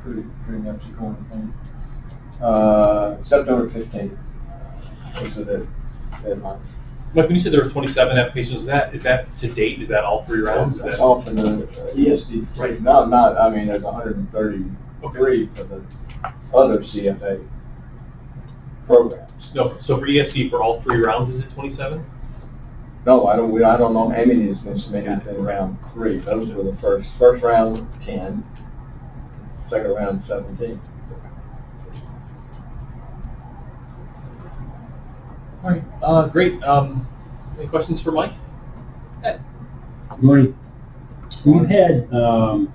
pretty much a common thing. September 15th was the deadline. Mike, when you said there were 27 applications, is that to date? Is that all 3 rounds? Is That's that, all for the ESD. Right. I mean, there's 133 for the other CFA programs. no, so for ESD for all 3 rounds, is it 27? No, I don't know how many is going to submit in round 3. Those were the first round 10, second round 17. All right, great. Any questions for Mike? Good morning. We had a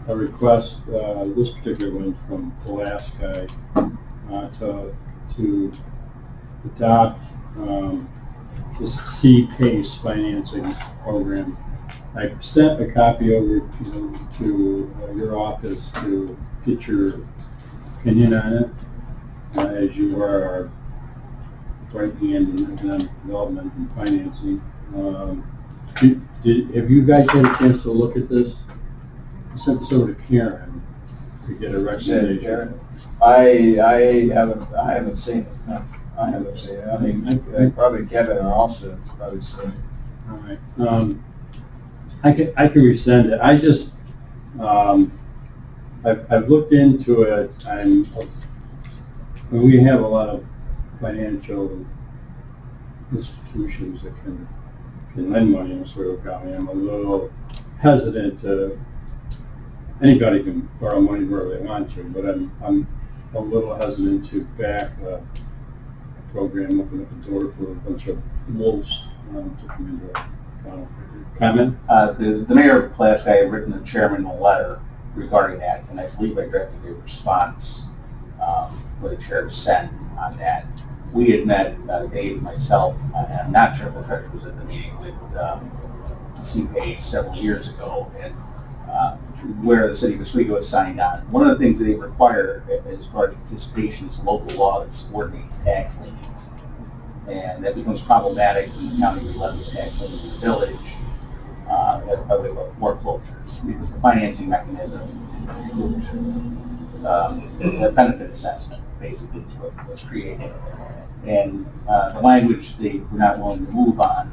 request, this particular one from Alaska, to adopt this C-PACE financing program. I sent a copy over to your office to get your opinion on it, as you are our right hand in economic development and financing. Have you guys had a chance to look at this? I sent this over to Karen to get a recommendation. I haven't seen it. No, I haven't seen it. I mean, probably Kevin or Austin has probably seen it. All right. I can resend it. I just, I've looked into it. We have a lot of financial institutions that can lend money in Oswego County. I'm a little hesitant to, anybody can borrow money wherever they want to, but I'm a little hesitant to back a program, open up the door for a bunch of wolves to come into it. Comment? The mayor of Pulaski had written the chairman a letter regarding that, and I believe I drafted a response for the chair to send on that. We had met, Dave, myself, and I'm not sure if the treasurer was at the meeting with CPA several years ago, and where the city of Oswego has signed on. One of the things that they require as far as participation is local law that subordinates tax liens. And that becomes problematic when the county levies tax liens in the village by way of foreclosures, because the financing mechanism, the benefit assessment basically is what was created. And the language they were not willing to move on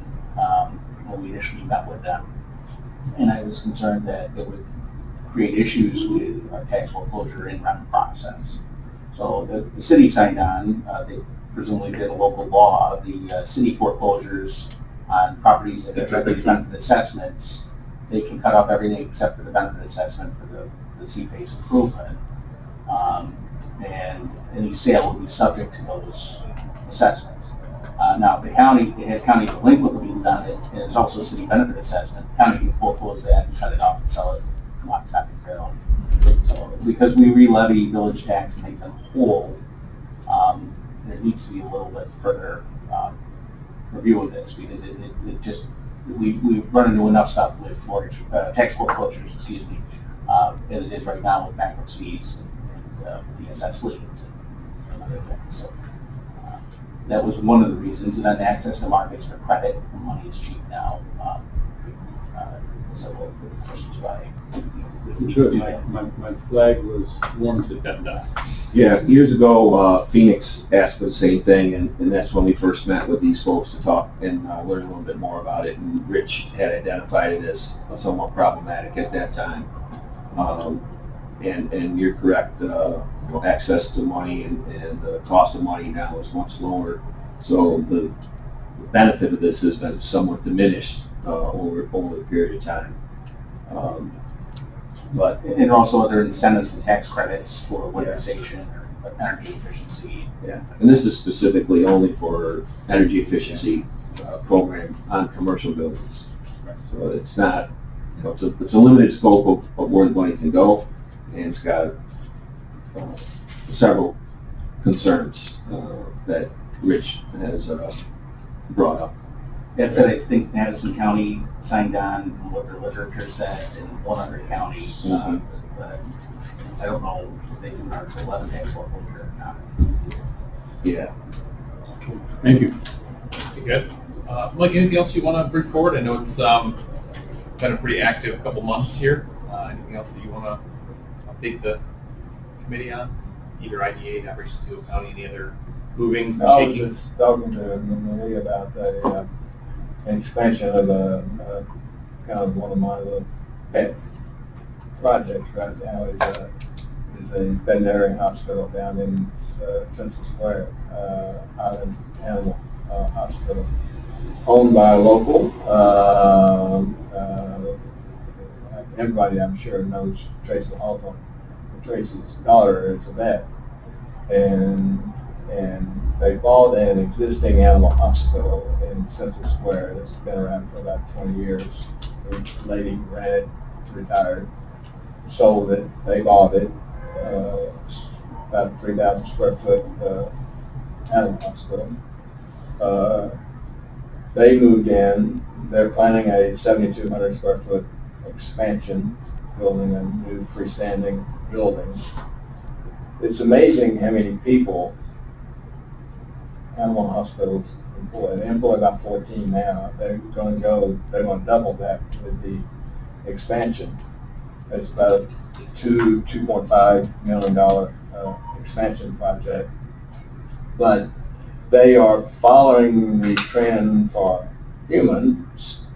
when we initially met with them. And I was concerned that it would create issues with our tax foreclosure in run process. So the city signed on. They presumably did a local law. The city foreclosures on properties that have directly benefit assessments, they can cut off everything except for the benefit assessment for the C-PACE improvement. And any sale will be subject to those assessments. Now, the county, it has county delinquent liens on it, and it's also a city benefit assessment. The county can foreclose that and cut it off and sell it lock, stock, and barrel. So, because we re-levy village tax and make them whole, there needs to be a little bit further review of this, because it just, we've run into enough stuff with mortgage, tax foreclosures, as it is right now with bankruptcies and DSS liens and other things. So that was one of the reasons. And then access to markets for credit, and money is cheap now. So the questions why we need to Good. do that. My flag was warranted that day. Yeah, years ago, Phoenix asked for the same thing, and that's when we first met with these folks to talk and learn a little bit more about it. And Rich had identified it as somewhat problematic at that time. And you're correct, access to money and the cost of money now is much lower. So the benefit of this has been somewhat diminished over the period of time. But And also other incentives and tax credits for winterization or energy efficiency. yeah, and this is specifically only for energy efficiency program on commercial buildings. So it's not, you know, it's a limited scope of where the money can go, and it's got several concerns that Rich has brought up. That's what I think Madison County signed on, and what their literature said, in one other county. But I don't know if they do Article 11 tax foreclosure or not. Yeah. Thank you. Good. Mike, anything else you want to bring forward? I know it's been a pretty active couple months here. Anything else that you want to update the committee on? Either IDA, Oswego County, any other movings and I was shakings? just talking to Marie about an expansion of kind of one of my little pet projects right now is a veterinary hospital down in Central Square, Island Animal Hospital, owned by a local. Everybody, I'm sure, knows Tracy Hawthorne. Tracy's daughter is a vet, and they bought an existing animal hospital in Central Square that's been around for about 20 years. The lady ran it, retired, sold it, they bought it. It's about a 3,000 square foot animal hospital. They moved in. They're planning a 7,200 square foot expansion, building a new freestanding building. It's amazing how many people animal hospitals employ. They employ about 14 now. They're going to double that with the expansion. It's about a $2.5 million expansion project. But they are following the trend for humans.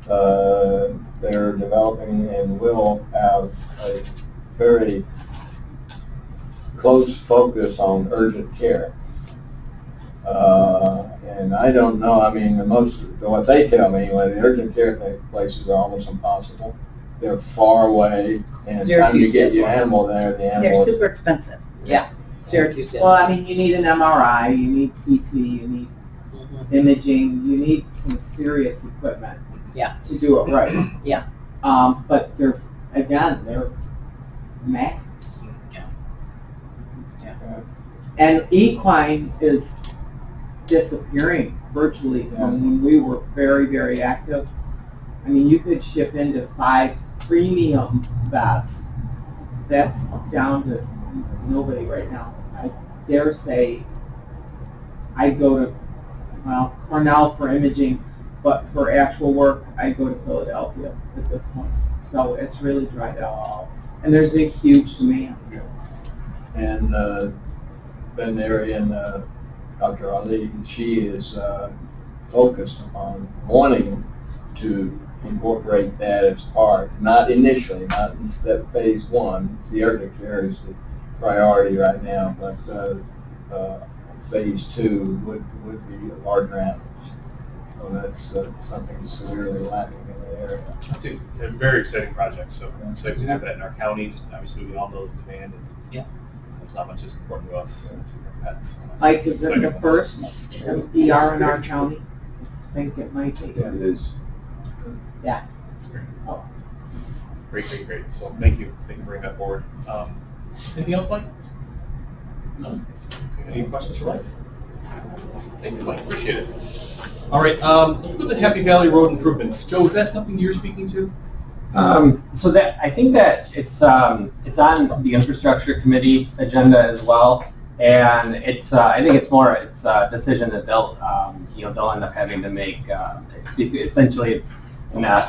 They're developing and will have a very close focus on urgent care. And I don't know, I mean, what they tell me, anyway, the urgent care places are almost impossible. They're far away, and the time you get your animal there, the They're animal is super expensive. Syracuse is. Well, I mean, you need an MRI, you need CT, you need imaging, you need some serious equipment. Yeah. To do it right. Yeah. But they're max. Yeah. And equine is disappearing virtually from when we were very, very active. I mean, you could ship into 5 premium vets. That's down to nobody right now. I dare say I go to, Cornell for imaging, but for actual work, I go to Philadelphia at this point. So it's really dried out. And there's a huge demand. And veterinarian Dr. Ali, she is focused on wanting to incorporate that as part, not initially, not in step phase 1. It's the urgent care is the priority right now, but phase 2 would be larger animals. So that's something severely lacking in the area. It's a very exciting project, so I'm excited to have that in our county. Obviously, we all know the demand, and there's not much that's important to us. It's our pets. Like, is it the first ER in our county? I think it might be. Yeah, it is. Yeah. It's great. Great. So thank you for bringing that forward. Anything else, Mike? No. Okay, any questions for Mike? Thank you, Mike. Appreciate it. All right, let's go to the Happy Valley Road improvements. Joe, is that something you're speaking to? So that I think that it's on the infrastructure committee agenda as well, and it's I think it's a decision that they'll end up having to make. Essentially, it's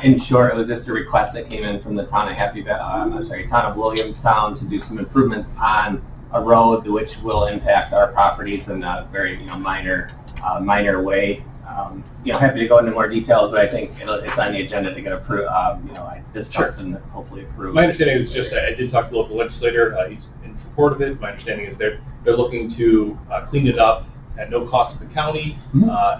in short, it was just a request that came in from the town of town of Williamstown to do some improvements on a road which will impact our properties in a very minor way. Happy to go into more details, but I think it's on the agenda to get approved. Discussed and hopefully approved. My understanding is just I did talk to the local legislator. He's in support of it. My understanding is they're looking to clean it up at no cost to the county,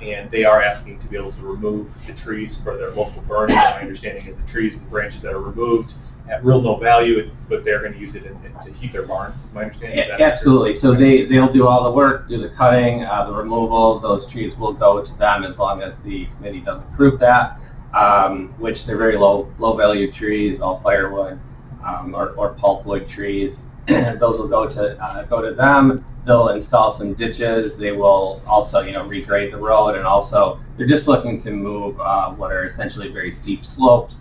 and they are asking to be able to remove the trees for their local burning. My understanding is the trees and branches that are removed have real no value, but they're going to use it to heat their barn. Is my understanding? Is that Absolutely. So they'll do all the work, do the cutting, the removal. Those trees will go to them as long as the committee does approve that, which they're very low value trees, all firewood or pulpwood trees. Those will go to them. They'll install some ditches. They will also, regrade the road, and also they're just looking to move what are essentially very steep slopes.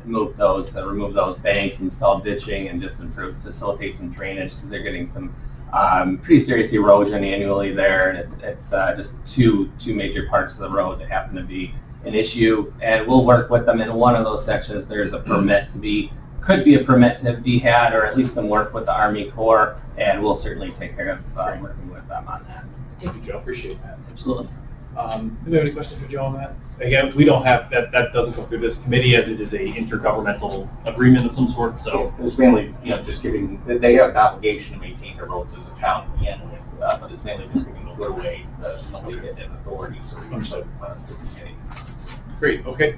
Remove those banks, install ditching, and just facilitate some drainage because they're getting some pretty serious erosion annually there, and it's just two major parts of the road that happen to be an issue. And we'll work with them in one of those sections. There's a permit could be a permit to be had, or at least some work with the Army Corps, and we'll certainly take care of working with them on that. Thank you, Joe. Appreciate that. Absolutely. Do we have any questions for Joe on that? Again, we don't have, that doesn't go through this committee as it is a intergovernmental agreement of some sort, so. It was mainly, just giving, they have an obligation to maintain their roads as a county, and, but it's mainly just giving a little way, somebody that has authority, so we understood the committee. Great, okay.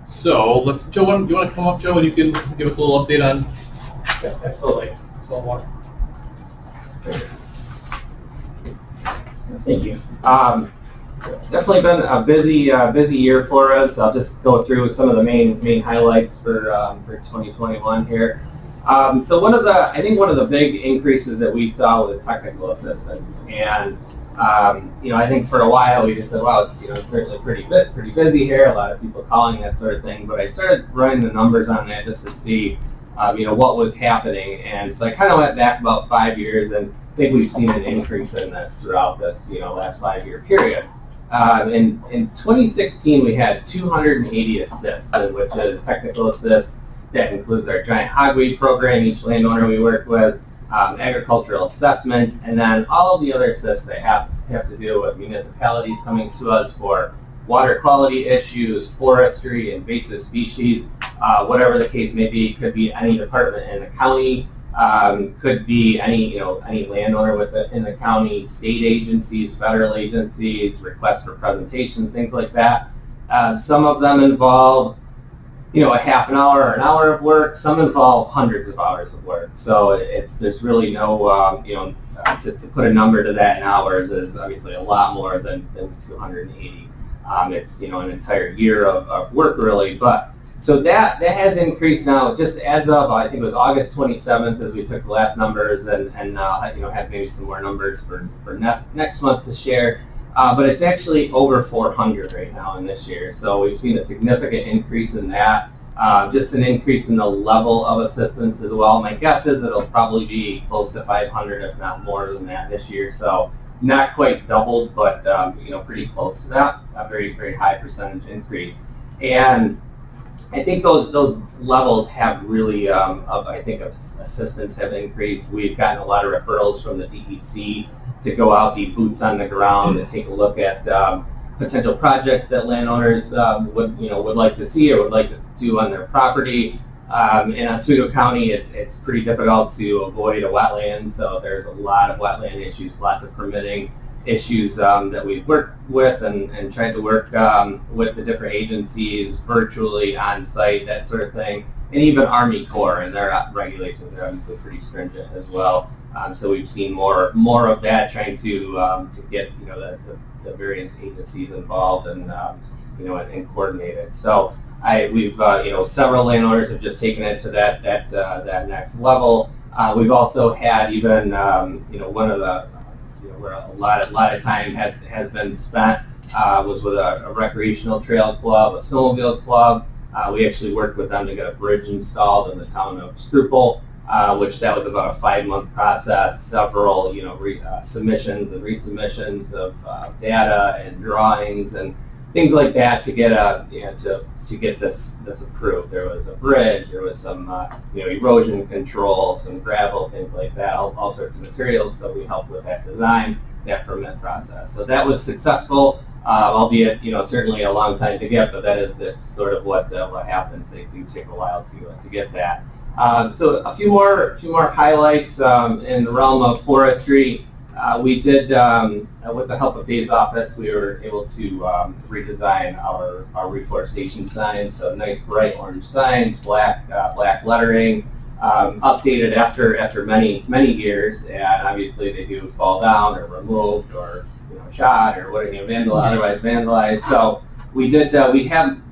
So let's, Joe, you want to come up, Joe, and you can give us a little update on Absolutely. salt water? Thank you. Definitely been a busy year for us. I'll just go through some of the main highlights for 2021 here. So I think one of the big increases that we saw was technical assistance, and I think for a while we just said, well, it's certainly pretty busy here. A lot of people calling, that sort of thing. But I started running the numbers on that just to see, what was happening, and so I kind of went back about 5 years, and I think we've seen an increase in this throughout this, last 5-year period. In 2016, we had 280 assists, which is technical assists. That includes our giant hogweed program, each landowner we work with, agricultural assessments, and then all of the other assists that have to do with municipalities coming to us for water quality issues, forestry, invasive species, whatever the case may be. Could be any department in the county, could be any landowner within the county, state agencies, federal agencies, requests for presentations, things like that. Some of them involve a half an hour or an hour of work. Some involve hundreds of hours of work. So there's really no to put a number to that in hours is obviously a lot more than 280. It's an entire year of work really, but. So that has increased now, just as of, I think it was August 27th, as we took the last numbers, and had maybe some more numbers for next month to share. But it's actually over 400 right now in this year. So we've seen a significant increase in that. Just an increase in the level of assistance as well. My guess is it'll probably be close to 500, if not more than that this year. So not quite doubled, but pretty close to that. A very, very high percentage increase. And I think those levels have really, assistance have increased. We've gotten a lot of referrals from the DEC to go out, be boots on the ground, and take a look at potential projects that landowners would like to see or would like to do on their property. In Oswego County, it's pretty difficult to avoid a wetland, so there's a lot of wetland issues, lots of permitting issues that we've worked with and tried to work with the different agencies virtually on site, that sort of thing, and even Army Corps and their regulations are obviously pretty stringent as well. So we've seen more of that, trying to get the various agencies involved and and coordinate it. So we've several landowners have just taken it to that next level. We've also had even one of the where a lot of time has been spent was with a recreational trail club, a snowmobile club. We actually worked with them to get a bridge installed in the town of Skrupel, which that was about a 5-month process, several submissions and resubmissions of data and drawings and things like that to get to get this approved. There was a bridge, there was some erosion control, some gravel, things like that, all sorts of materials. So we helped with that design, that permit process. So that was successful, albeit certainly a long time to get, but that's sort of what happens. They do take a while to get that. So a few more highlights in the realm of forestry. We did, with the help of Dave's office, we were able to redesign our reforestation signs. So nice bright orange signs, black lettering, updated after many years, and obviously they do fall down or removed or shot or what otherwise vandalized. So we did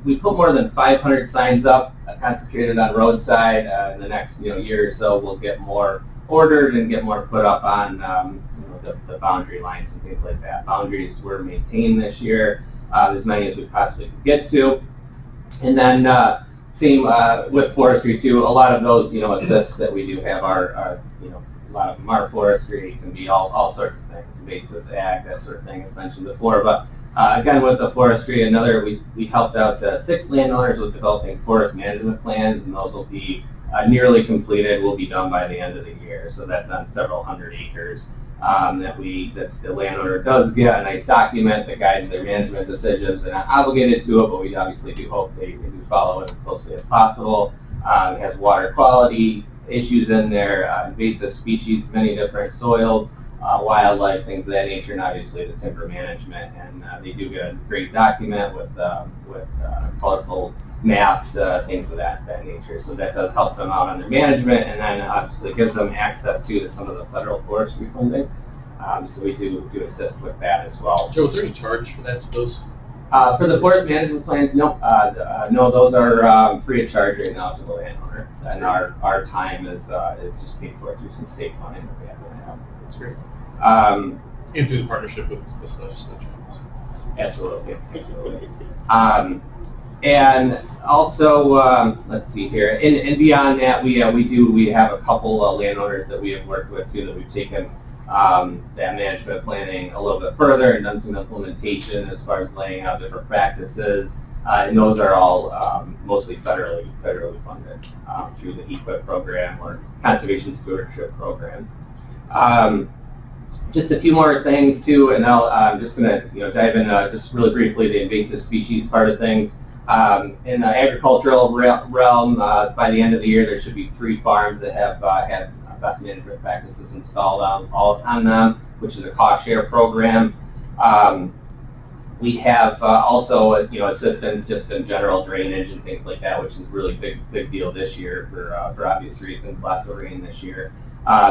we put more than 500 signs up, concentrated on roadside. In the next year or so, we'll get more ordered and get more put up on the boundary lines and things like that. Boundaries were maintained this year, as many as we possibly could get to. And then same with forestry too. A lot of those assists that we do have are a lot of them are forestry. It can be all sorts of things, invasive ag, that sort of thing, as mentioned before. But again, with the forestry, we helped out 6 landowners with developing forest management plans, and those will be nearly completed. Will be done by the end of the year. So that's on several hundred acres that the landowner does get a nice document that guides their management decisions. They're not obligated to it, but we obviously do hope they do follow it as closely as possible. It has water quality issues in there, invasive species, many different soils, wildlife, things of that nature, and obviously the timber management. And they do get a great document with colorful maps, things of that nature. So that does help them out on their management, and then obviously gives them access to some of the federal forestry funding. So we do assist with that as well. Joe, is there any charge for that to those? For the forest management plans, no, those are free of charge right now to the landowner, and our time is just paid for through some state funding that we have to have. That's great. And through the partnership with this legislature. Absolutely. And also, let's see here, and beyond that, we have a couple landowners that we have worked with too, that we've taken that management planning a little bit further and done some implementation as far as laying out different practices, and those are all mostly federally funded through the EQIP program or Conservation Stewardship Program. Just a few more things too, and I'm just going to dive in just really briefly the invasive species part of things. In the agricultural realm, by the end of the year, there should be 3 farms that have had best management practices installed on them, which is a cost share program. We have also assistance just in general drainage and things like that, which is really big deal this year for obvious reasons. Lots of rain this year.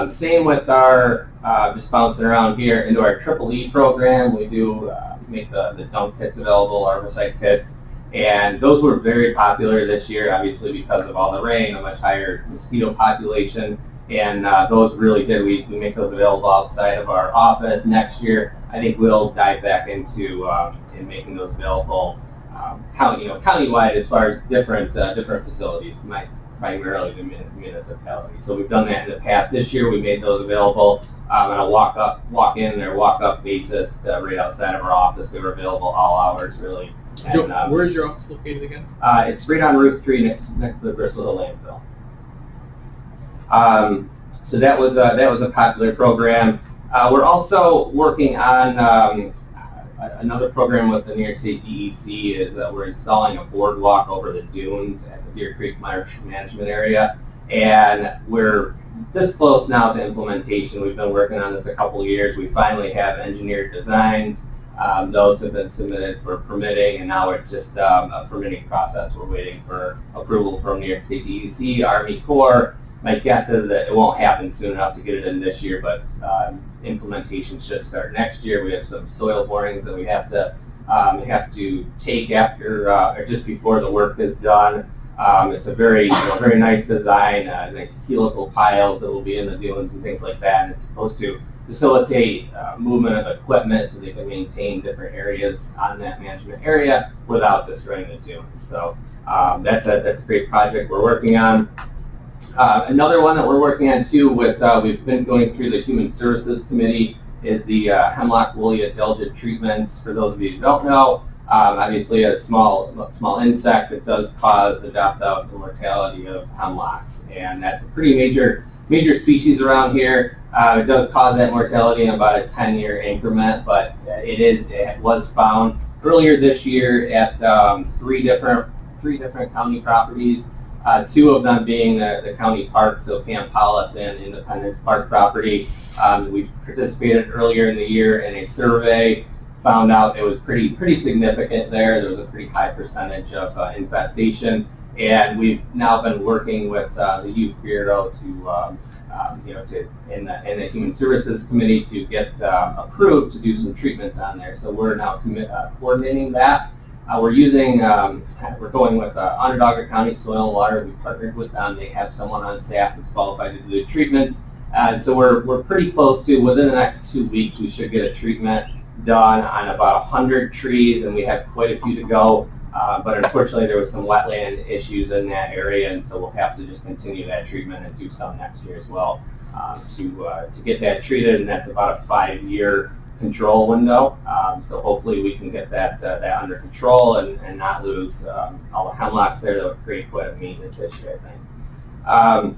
Same with our just bouncing around here into our EEE program. We do make the dump kits available, herbicide kits. And those were very popular this year, obviously because of all the rain, a much higher mosquito population, and those really did. We make those available outside of our office. Next year, I think we'll dive back into in making those available countywide as far as different facilities, primarily the municipality. So we've done that in the past. This year, we made those available on a walk-up basis right outside of our office. They were available all hours, really. Joe, where is your office located again? It's right on Route 3 next to the Bristol landfill. So that was a popular program. We're also working on another program with the New York State DEC. Is we're installing a boardwalk over the dunes at the Deer Creek Marsh Management Area, and we're this close now to implementation. We've been working on this a couple of years. We finally have engineered designs. Those have been submitted for permitting, and now it's just a permitting process. We're waiting for approval from New York State DEC, Army Corps. My guess is that it won't happen soon enough to get it in this year, but implementation should start next year. We have some soil borings that we have to take after or just before the work is done. It's a very nice design, nice helical piles that will be in the dunes and things like that, and it's supposed to facilitate movement of equipment so they can maintain different areas on that management area without destroying the dunes. So that's a great project we're working on. Another one that we're working on too we've been going through the Human Services Committee is the hemlock woolly adelgid treatments. For those of you who don't know, obviously a small insect that does cause the death of the mortality of hemlocks, and that's a pretty major species around here. It does cause that mortality in about a 10-year increment, but it was found earlier this year at three different county properties. Two of them being the county park, so Camp Hollis and Independence Park property. We participated earlier in the year in a survey, found out it was pretty significant there. There was a pretty high percentage of infestation, and we've now been working with the Youth Bureau in the Human Services Committee to get approved to do some treatments on there. So we're now coordinating that. We're going with Onondaga County Soil and Water. We partnered with them. They have someone on staff that's qualified to do the treatments. And so we're pretty close to, within the next 2 weeks, we should get a treatment done on about 100 trees, and we have quite a few to go. But unfortunately, there was some wetland issues in that area, and so we'll have to just continue that treatment and do some next year as well to get that treated, and that's about a 5-year control window. So hopefully we can get that under control and not lose all the hemlocks there. That would create quite a maintenance issue, I think.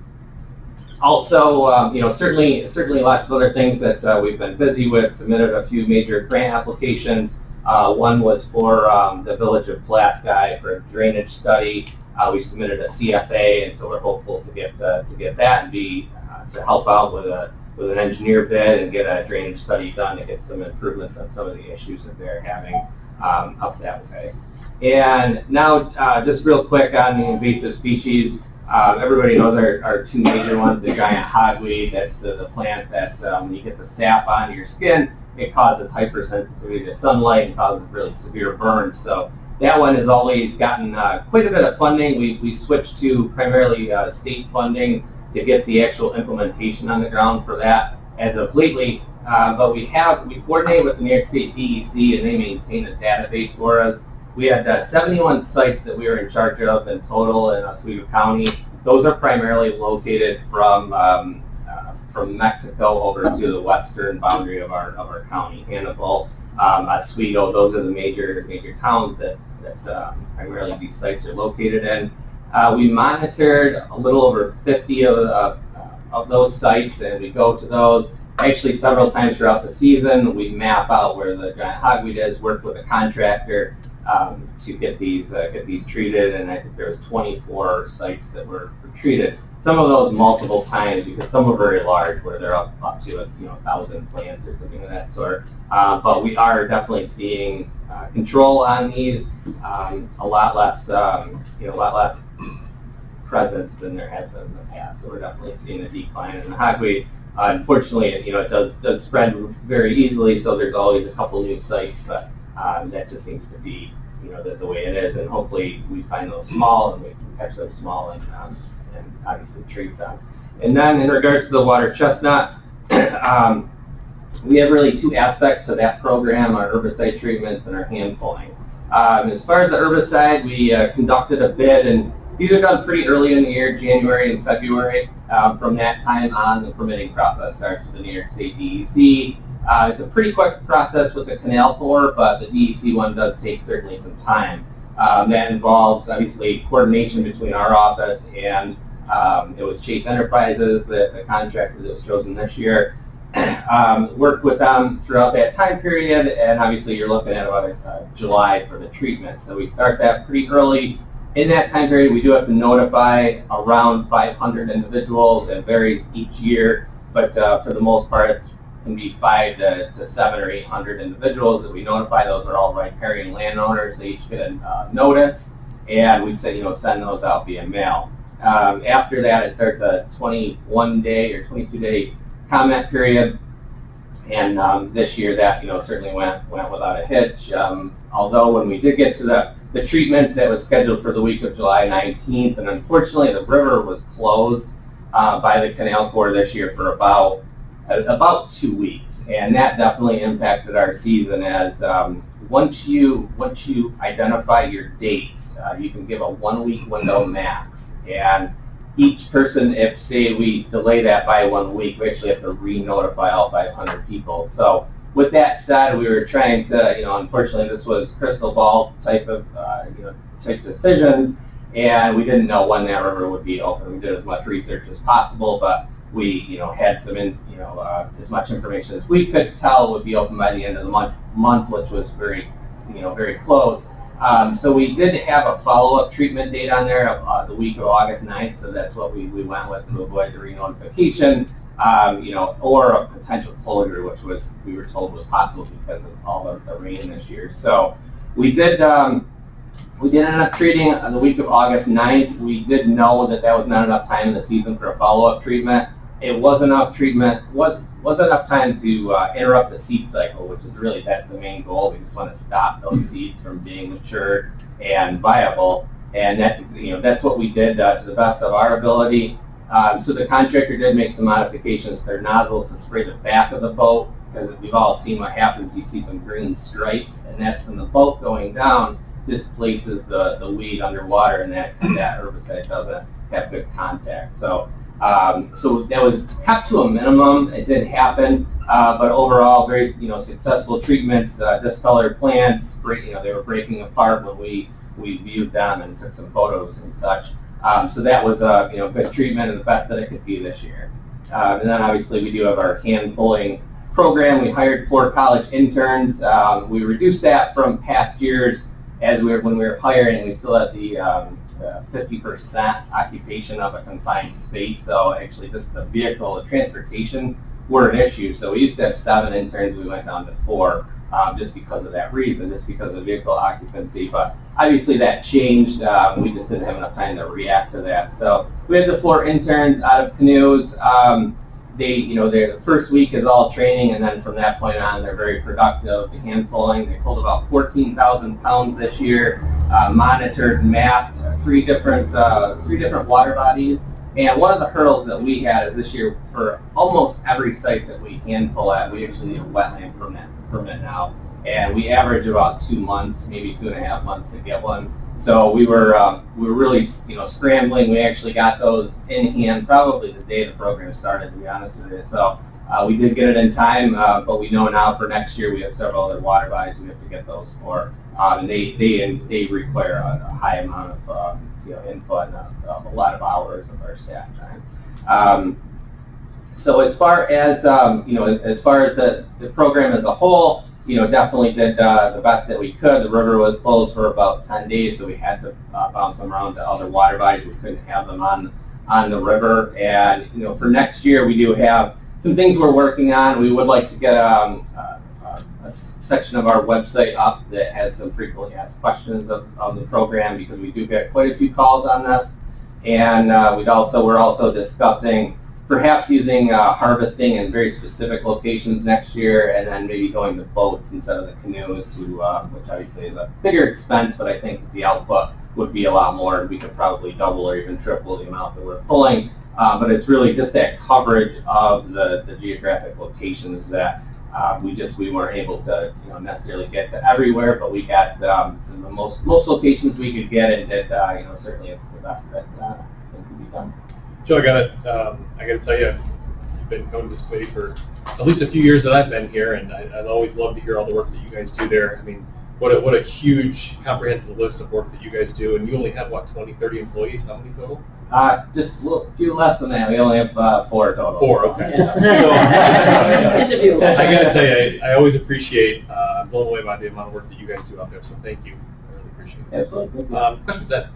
Also, certainly lots of other things that we've been busy with. Submitted a few major grant applications. One was for the village of Pulaski for a drainage study. We submitted a CFA, and so we're hopeful to get that and to help out with an engineer bid and get a drainage study done to get some improvements on some of the issues that they're having up that way. And now, just real quick on the invasive species. Everybody knows our two major ones, the giant hogweed. That's the plant that when you get the sap onto your skin, it causes hypersensitivity to sunlight and causes really severe burns. So that one has always gotten quite a bit of funding. We switched to primarily state funding to get the actual implementation on the ground for that as of lately. But we coordinated with the New York State DEC, and they maintain a database for us. We had 71 sites that we were in charge of in total in Oswego County. Those are primarily located from Mexico over to the western boundary of our county. Hannibal, Oswego, those are the major towns that primarily these sites are located in. We monitored a little over 50 of those sites, and we go to those actually several times throughout the season. We map out where the giant hogweed is, work with a contractor to get these treated, and I think there was 24 sites that were treated. Some of those multiple times because some are very large, where they're up to 1,000 plants or something of that sort. But we are definitely seeing control on these, a lot less presence than there has been in the past. So we're definitely seeing a decline in the hogweed. Unfortunately, it does spread very easily. So there's always a couple new sites, but that just seems to be the way it is. And hopefully we find those small and we can catch those small and obviously treat them. And then in regards to the water chestnut, we have really two aspects to that program: our herbicide treatments and our hand pulling. As far as the herbicide, we conducted a bid, and these are done pretty early in the year, January and February. From that time on, the permitting process starts with the New York State DEC. It's a pretty quick process with the Canal Corps, but the DEC one does take certainly some time. That involves, obviously, coordination between our office and it was Chase Enterprises, the contractor that was chosen this year. Worked with them throughout that time period, and obviously you're looking at about July for the treatment. So we start that pretty early. In that time period, we do have to notify around 500 individuals. It varies each year, but for the most part, it can be 500 to 700 or 800 individuals that we notify. Those are all riparian landowners. They each get a notice, and we say, send those out via mail. After that, it starts a 21-day or 22-day comment period, and this year that certainly went without a hitch. Although when we did get to the treatments, that was scheduled for the week of July 19th, and unfortunately the river was closed by the Canal Corps this year for about 2 weeks, and that definitely impacted our season. As once you identify your dates, you can give a 1-week window max, and each person, if say we delay that by 1 week, we actually have to re-notify all 500 people. So with that said, we were trying to, unfortunately this was crystal ball type of type decisions, and we didn't know when that river would be open. We did as much research as possible, but we had some as much information as we could tell would be open by the end of the month, which was very very close. So we did have a follow-up treatment date on there of the week of August 9th, so that's what we went with to avoid the re-notification, or a potential closure, which we were told was possible because of all the rain this year. So we did end up treating on the week of August 9th. We did know that was not enough time in the season for a follow-up treatment. It was enough enough time to interrupt the seed cycle, which is really, that's the main goal. We just want to stop those seeds from being matured and viable, and that's what we did to the best of our ability. So the contractor did make some modifications to their nozzles to spray the back of the boat, because we've all seen what happens. You see some green stripes, and that's from the boat going down displaces the weed underwater, and that herbicide doesn't have good contact. So that was kept to a minimum. It did happen, but overall, very successful treatments. Discolored plants, they were breaking apart when we viewed them and took some photos and such. So that was good treatment and the best that it could be this year. And then obviously we do have our hand pulling program. We hired 4 college interns. We reduced that from past years when we were hiring. We still had the 50% occupation of a confined space. So actually just the vehicle, the transportation were an issue. So we used to have 7 interns. We went down to 4 just because of that reason, just because of the vehicle occupancy. But obviously that changed. We just didn't have enough time to react to that. So we had the 4 interns out of canoes. The first week is all training, and then from that point on, they're very productive. The hand pulling, they pulled about 14,000 pounds this year. Monitored, mapped 3 different water bodies. And one of the hurdles that we had is this year, for almost every site that we hand pull at, we actually need a wetland permit now. And we average about 2 months, maybe 2.5 months to get one. So we were really scrambling. We actually got those in hand probably the day the program started, to be honest with you. So we did get it in time, but we know now for next year we have several other water bodies we have to get those for, and they require a high amount of input and a lot of hours of our staff time. So as far as the program as a whole, definitely did the best that we could. The river was closed for about 10 days, so we had to bounce them around to other water bodies. We couldn't have them on the river. And for next year, we do have some things we're working on. We would like to get a section of our website up that has some frequently asked questions of the program, because we do get quite a few calls on this. And we're also discussing perhaps using harvesting in very specific locations next year, and then maybe going to boats instead of the canoes, which obviously is a bigger expense, but I think the output would be a lot more. We could probably double or even triple the amount that we're pulling. But it's really just that coverage of the geographic locations that we weren't able to necessarily get to everywhere, but we got the most locations we could get, and that certainly it's the best that can be done. Joe, I gotta tell you, I've been going to this committee for at least a few years that I've been here, and I'd always love to hear all the work that you guys do there. I mean, what a huge, comprehensive list of work that you guys do, and you only have, 20, 30 employees? How many total? Just a few less than that. We only have 4 total. 4, okay. Interview. I gotta tell you, I always appreciate, I'm blown away by the amount of work that you guys do out there, so thank you. I really appreciate it. Absolutely. Questions, Ed?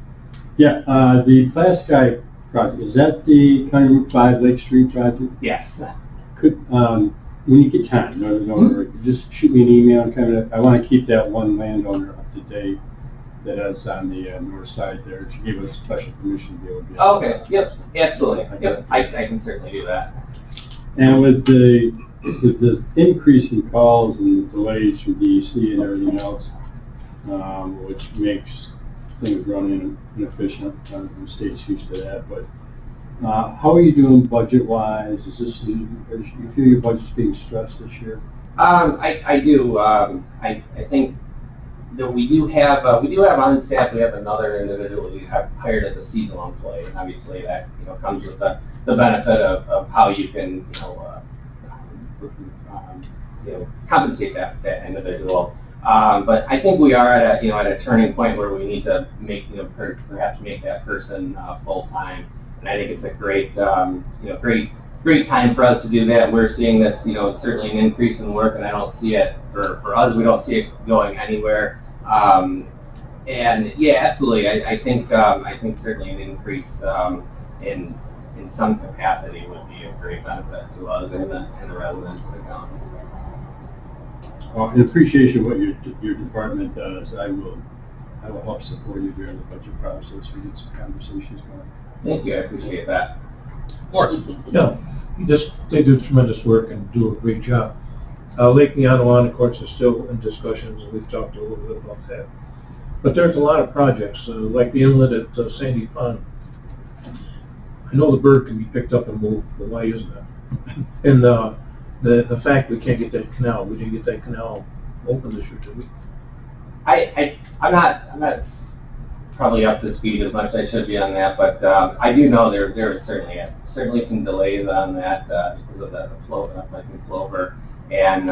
Yeah, the Plasky project, is that the County Route 5 Lake Street project? Yes. Could, when you get time, just shoot me an email and I want to keep that one landowner up to date that is on the north side there. She gave us special permission to be able to get Okay, yep, absolutely. Yep, I can certainly do that. And with the increase in calls and delays from DEC and everything else, which makes things run inefficient, the state's used to that, but how are you doing budget-wise? Do you feel your budget's being stressed this year? I do. I think that we do have on staff. We have another individual we have hired as a seasonal employee, and obviously that comes with the benefit of how you can compensate that individual. But I think we are at a turning point where we need to perhaps make that person full time. And I think it's a great time for us to do that. We're seeing this, certainly an increase in work, and I don't see it for us. We don't see it going anywhere. And yeah, absolutely. I think certainly an increase in some capacity would be a great benefit to us and the residents of the county. Well, in appreciation of what your department does, I will help support you during the budget process. We get some conversations going. Thank you. I appreciate that. Of course. Yeah, they do tremendous work and do a great job. Lake Mianawan, of course, is still in discussions, and we've talked a little bit about that. But there's a lot of projects, like the inlet at Sandy Pond. I know the bird can be picked up and moved, but why isn't it? And the fact we can't get that canal, we didn't get that canal open this year, did we? I'm not probably up to speed as much as I should be on that, but I do know there is certainly some delays on that because of the Clover, and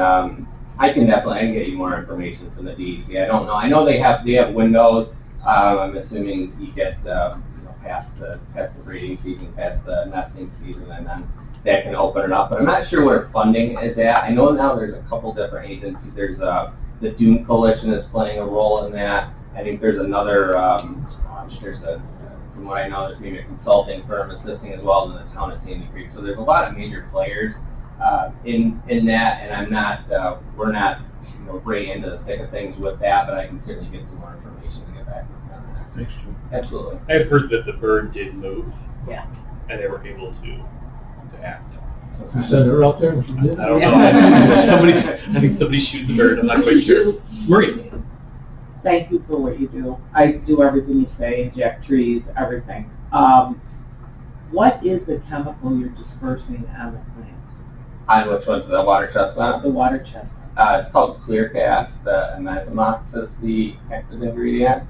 I can get you more information from the DEC. I don't know. I know they have windows. I'm assuming you get past the breeding season, past the nesting season, and then that can open it up. But I'm not sure where funding is at. I know now there's a couple different agencies. There's the Dune Coalition is playing a role in that. I think there's another. From what I know, there's maybe a consulting firm assisting as well in the town of Sandy Creek. So there's a lot of major players in that, and we're not right into the thick of things with that, but I can certainly get some more information and get back to you on that. Thanks, Jim. Absolutely. I've heard that the bird did move, Yes. and they were able to act. You sent her out there and she did? I don't know. I think somebody's shooting the bird. I'm not quite sure. Worried. Thank you for what you do. I do everything you say, inject trees, everything. What is the chemical you're dispersing on the plants? On which one's the water chestnut? The water chestnut. It's called Clear Gas. The Amazomox is the active ingredient.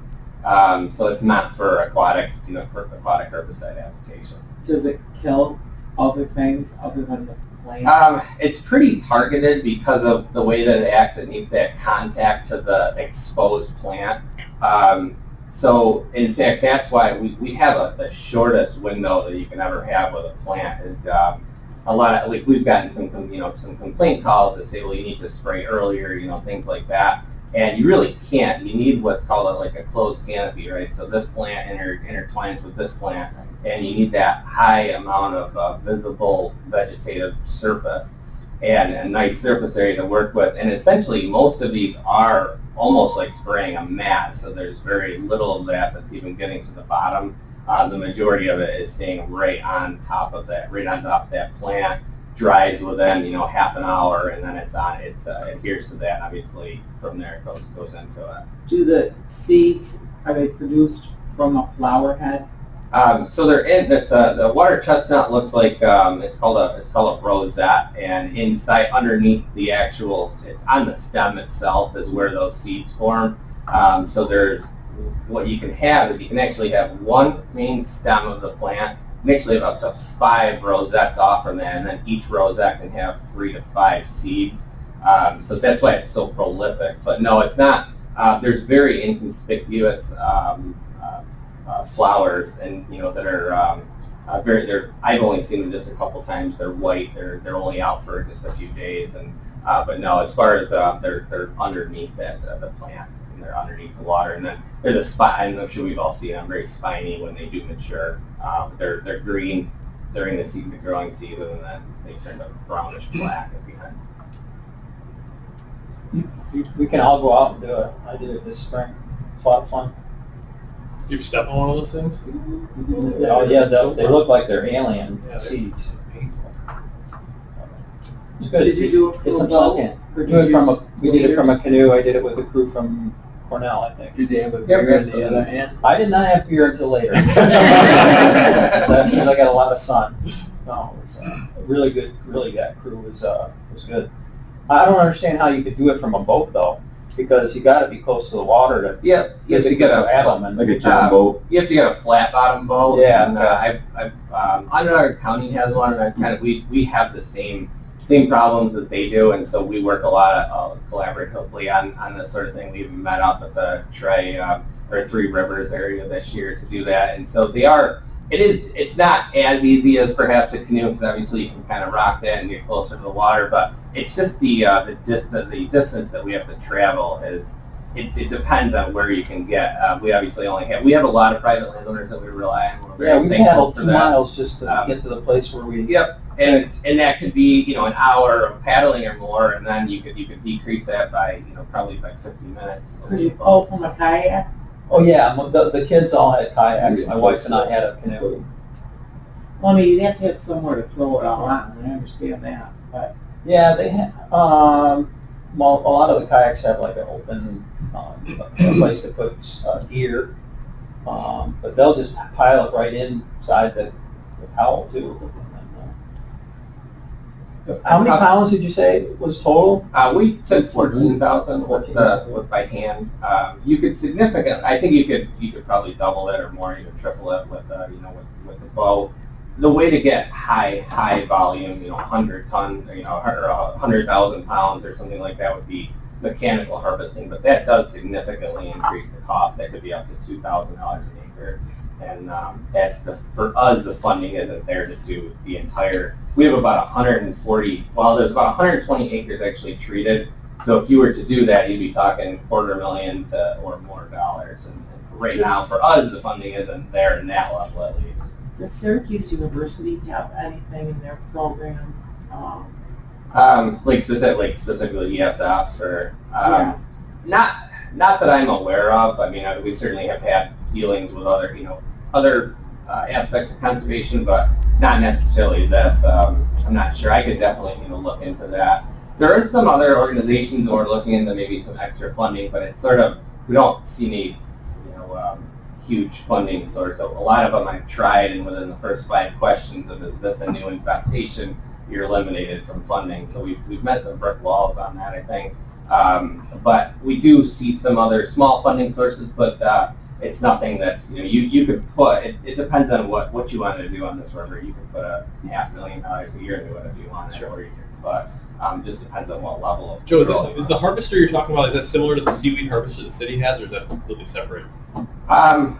So it's not for aquatic herbicide application. Does it kill other things other than the plant? It's pretty targeted because of the way that it acts. It needs that contact to the exposed plant. So in fact, that's why we have the shortest window that you can ever have with a plant. Is a lot of we've gotten some complaint calls that say, well, you need to spray earlier, things like that. And you really can't. You need what's called a closed canopy, right? So this plant intertwines with this plant, and you need that high amount of visible vegetative surface and a nice surface area to work with. And essentially, most of these are almost like spraying a mat, so there's very little of that that's even getting to the bottom. The majority of it is staying right on top of that plant, dries within half an hour, and then it adheres to that. Obviously, from there it goes into it. Do the seeds, are they produced from a flower head? So they're in this. The water chestnut looks like it's called a rosette, and inside, underneath the actual, it's on the stem itself is where those seeds form. So there's what you can have is you can actually have one main stem of the plant. You can actually have up to 5 rosettes off from that, and then each rosette can have 3 to 5 seeds. So that's why it's so prolific. But no, it's not. There's very inconspicuous flowers, and that are I've only seen them just a couple times. They're white. They're only out for just a few days, and but no, as far as they're underneath the plant, and they're underneath the water, and then they're the spot. I'm sure we've all seen them. Very spiny when they do mature. They're green during the growing season, and then they turn to brownish black at the end. We can all go out and do it. I did it this spring. It's a lot of fun. You step on one of those things? Oh yeah, they look like they're alien seeds. It's good. Did you do it It's from a a boat? second. We did it from a canoe. I did it with a crew from Cornell, I think. Did they have a beer on the other hand? I did not have beer until later. That's because I got a lot of sun. No, it was really good. Really, that crew was good. I don't understand how you could do it from a boat though, because you got to be close to the water to. Yeah, yes, you get a Like a john boat. You have to get a flat bottom boat. Yeah. And Onondaga County has one, and I've we have the same problems that they do, and so we work a lot collaboratively on this sort of thing. We've met up at the Three Rivers area this year to do that, and so they are. It's not as easy as perhaps a canoe, because obviously you can kind of rock that and get closer to the water, but it's just the distance that we have to travel is it depends on where you can get. We obviously we have a lot of private landowners that we rely on. We're Yeah, very we thankful paddled for 2 that. miles just to get to the place where we. Yep, and that could be, an hour of paddling or more, and then you could decrease that by, probably by 50 minutes. Could you pull from a kayak? Oh, yeah, the kids all had kayaks. My wife and I had a canoe. Well, I mean, you'd have to have somewhere to throw it all on, I understand that, but. Yeah, they had, well, a lot of the kayaks have like an open, a place to put gear. But they'll just pile it right inside the towel too. How many pounds did you say was total? We took 14,000 with by hand. You could I think you could probably double it or more, even triple it with with the bow. The way to get high volume, 100 ton, or 100,000 pounds or something like that would be mechanical harvesting, but that does significantly increase the cost. That could be up to $2,000 an acre. And for us, the funding isn't there to do the entire. We have about 140. Well, there's about 120 acres actually treated. So if you were to do that, you'd be talking $250,000 or more dollars. And right now, for us, the funding isn't there in that level at least. Does Syracuse University have anything in their program? Specifically ESF or Yeah. not that I'm aware of. I mean, we certainly have had dealings with other aspects of conservation, but not necessarily this. I'm not sure. I could definitely look into that. There are some other organizations who are looking into maybe some extra funding, but it's sort of, we don't see any huge funding source. So a lot of them I've tried, and within the first 5 questions of is this a new infestation, you're eliminated from funding. So we've met some brick walls on that, I think. But we do see some other small funding sources, but it's nothing that's, you could put, it depends on what you want to do on this river. You can put $500,000 a year into it if you want, or you can put, just depends on what level of. Joe, is the harvester you're talking about, is that similar to the seaweed harvester the city has, or is that completely separate? I'm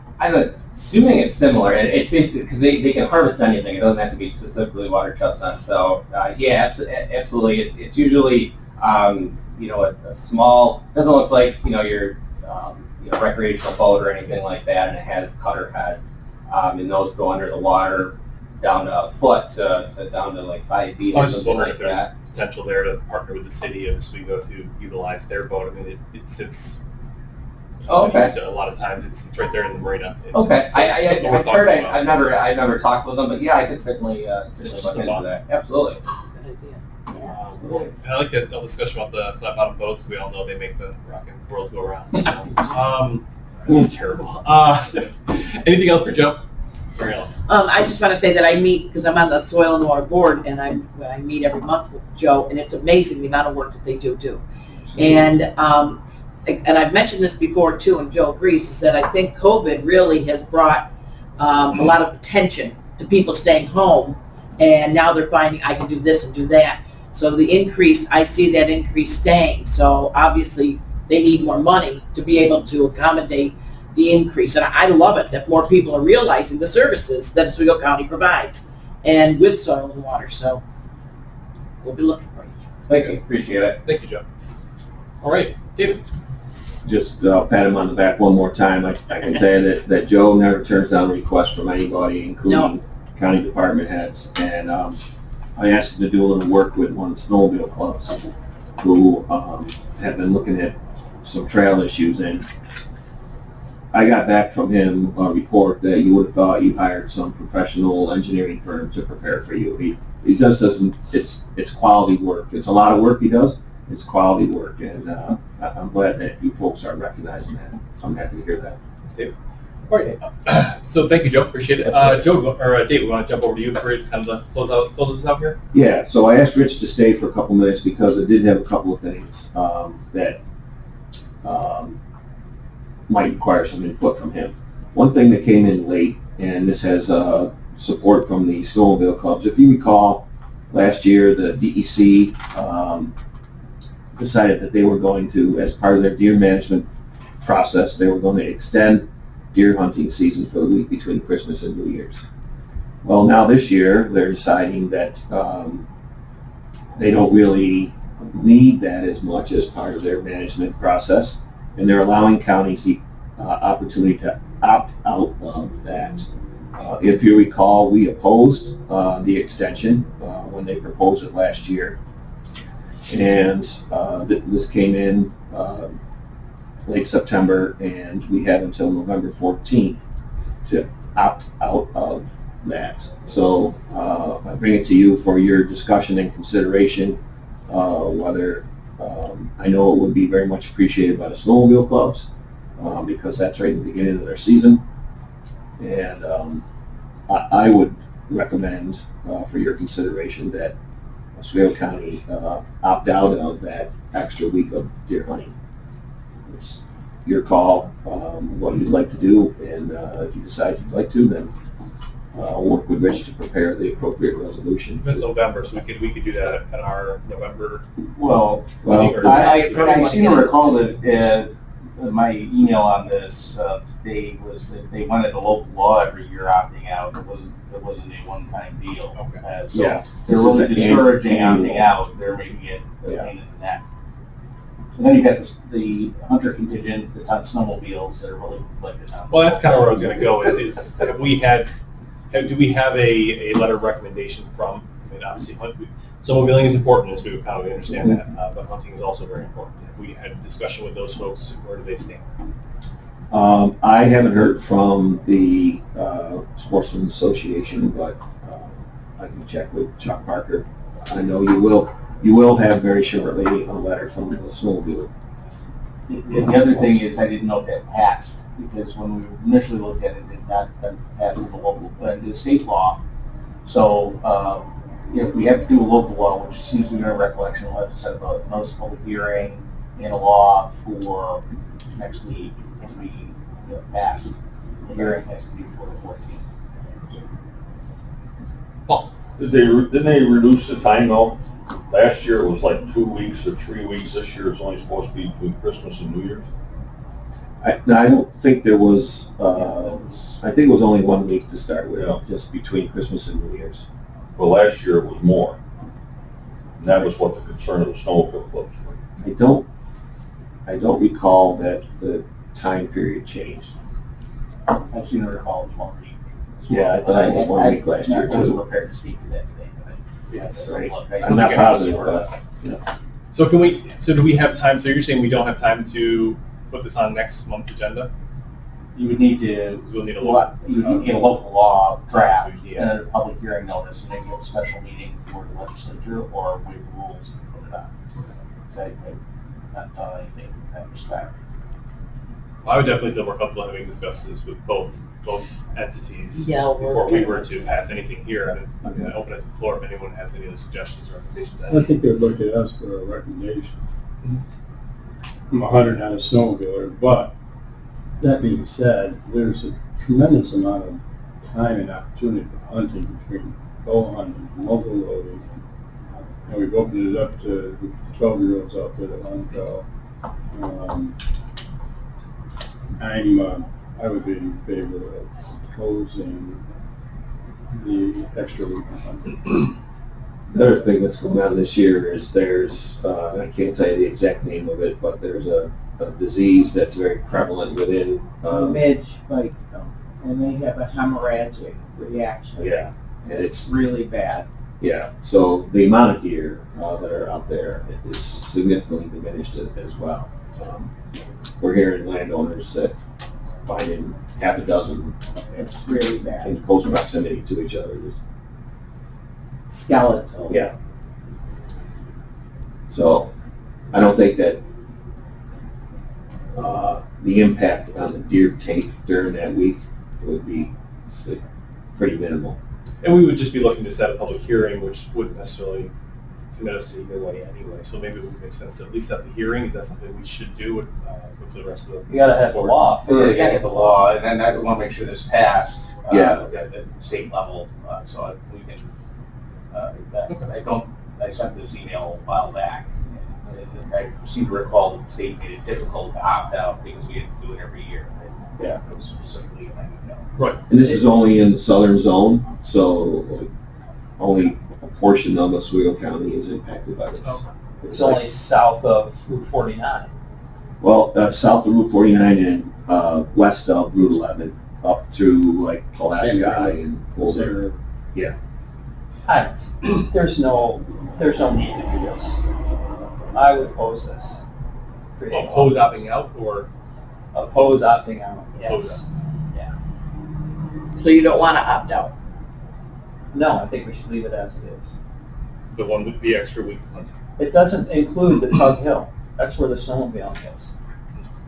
assuming it's similar. It's basically because they can harvest anything. It doesn't have to be specifically water chestnut. So yeah, absolutely. It's usually a small. Doesn't look like your recreational boat or anything like that, and it has cutter heads, and those go under the water down to a foot to down to like 5 feet. I Or was just something wondering like if that. there's potential there to partner with the city of Oswego to utilize their boat. I mean, it sits. Oh, okay. A lot of times it's right there in the marina. Okay, So it's something we're I've heard talking it. about. I've never talked with them, but yeah, I could certainly just look a into thought. that. Absolutely. Good idea. And I like the discussion about the flat bottom boats. We all know they make the rocking world go around. So, it's terrible. Anything else for Joe? I just want to say that I meet, because I'm on the Soil and Water Board, and I meet every month with Joe, and it's amazing the amount of work that they do. And I've mentioned this before too, and Joe agrees, is that I think COVID really has brought a lot of attention to people staying home, and now they're finding I can do this and do that. So the increase, I see that increase staying. So obviously they need more money to be able to accommodate the increase. And I love it that more people are realizing the services that Oswego County provides, and with soil and water. So we'll be looking for you. Thank you. Appreciate it. Thank you, Joe. All right, David. Just pat him on the back one more time. I can say that Joe never turns down a request from anybody, including county department heads. And I asked him to do a little work with one of the snowmobile clubs who have been looking at some trail issues. And I got back from him a report that you would have thought you hired some professional engineering firm to prepare for you. He just doesn't, it's quality work. It's a lot of work he does. It's quality work, and I'm glad that you folks are recognizing that. I'm happy to hear that. Thanks, David. All right. So thank you, Joe. Appreciate it. Joe, or Dave, we want to jump over to you for kind of close us out here? Yeah, so I asked Rich to stay for a couple minutes because I did have a couple of things that might require some input from him. One thing that came in late, and this has support from the snowmobile clubs. If you recall, last year the DEC decided that they were going to, as part of their deer management process, they were going to extend deer hunting season for the week between Christmas and New Year's. Well, now this year they're deciding that they don't really need that as much as part of their management process, and they're allowing counties the opportunity to opt out of that. If you recall, we opposed the extension when they proposed it last year, and this came in late September, and we have until November 14th to opt out of that. So I bring it to you for your discussion and consideration, whether I know it would be very much appreciated by the snowmobile clubs, because that's right in the beginning of their season. And I would recommend for your consideration that Oswego County opt out of that extra week of deer hunting. It's your call, what you'd like to do, and if you decide you'd like to, then work with Rich to prepare the appropriate resolution. It's November, so we could do that at our November. Well, Well, I seem to recall that my email on this today was that they wanted a local law every year opting out. It wasn't a one-time deal. Okay. So Yeah. they're really discouraging opting out. They're making it a pain in the neck. And then you got the hunter contingent that's on snowmobiles that are really conflicted on. Well, that's kind of where I was going to go. Do we have a letter of recommendation from? I mean, obviously, snowmobiling is important in Oswego County. We understand that, but hunting is also very important. Have we had a discussion with those folks? Where do they stand? I haven't heard from the Sportsman's Association, but I can check with Chuck Parker. I know you will have very shortly a letter from the snowmobile. The other thing is I didn't know if that passed, because when we initially looked at it, it had not been passed in the local, the state law. So if we have to do a local law, which seems to be my recollection, we'll have to set up a notice of public hearing and a law for next week if we pass. The hearing has to be before the 14th. Didn't they reduce the time though? Last year it was like 2 weeks or 3 weeks. This year it's only supposed to be between Christmas and New Year's. I don't think there was, I think it was only 1 week to start with, just between Christmas and New Year's. But last year it was more. And that was what the concern of the snowmobile clubs were. I don't recall that the time period changed. I seem to recall it was 1 week. Yeah, I thought it was 1 week last year I wasn't too. prepared to speak to that today. Yes, Right. I'm not positive, but So do we have time? So you're saying we don't have time to put this on next month's agenda? You would need to, We'll need a you would need to get a local law draft Yeah. and a public hearing notice, and then you have a special meeting for the legislature or waive the rules and put it on. So I've not done anything in that respect. I would definitely feel more comfortable having discussions with both entities Yeah, before we were to pass anything here. And I'm going to open up the floor if anyone has any other suggestions or recommendations. I think they'd look at us for a recommendation. I'm a hunter, not a snowmobiler, but that being said, there's a tremendous amount of time and opportunity for hunting between bow hunting, muzzle loading. And we've opened it up to 12-year-olds out there that want to go. I would be in favor of closing the extra week of hunting. the other thing that's going on this year is there's, I can't tell you the exact name of it, but there's a disease that's very prevalent within. Midge bites them, and they have a hemorrhagic reaction. Yeah, and It's really bad. yeah. So the amount of deer that are out there is significantly diminished as well. We're hearing landowners that finding half a dozen It's really bad. in close proximity to each other. Skeletal. Yeah. So I don't think that the impact on the deer take during that week would be pretty minimal. And we would just be looking to set a public hearing, which wouldn't necessarily commit us to either way anyway. So maybe it would make sense to at least set the hearing. Is that something we should do with the rest of the? You gotta have the law Yeah, you first. gotta get the law, and then I want to make sure this passed. Yeah. At the state level, so we can, I sent this email a while back. And I seem to recall that the state made it difficult to opt out because we had to do it every year. Yeah. It was specifically, Right. And this is only in the southern zone, so like, only a portion of Oswego County is impacted by this. Okay. It's only south of Route 49. Well, south of Route 49 and west of Route 11, up through like Alaska and over. There's no need to do this. I would oppose this. Oppose opting out or? Oppose opting out, Oppose yes. So you don't want to opt out? No, I think we should leave it as it is. The one with the extra week of hunting. It doesn't include the Tug Hill. That's where the snowmobile is.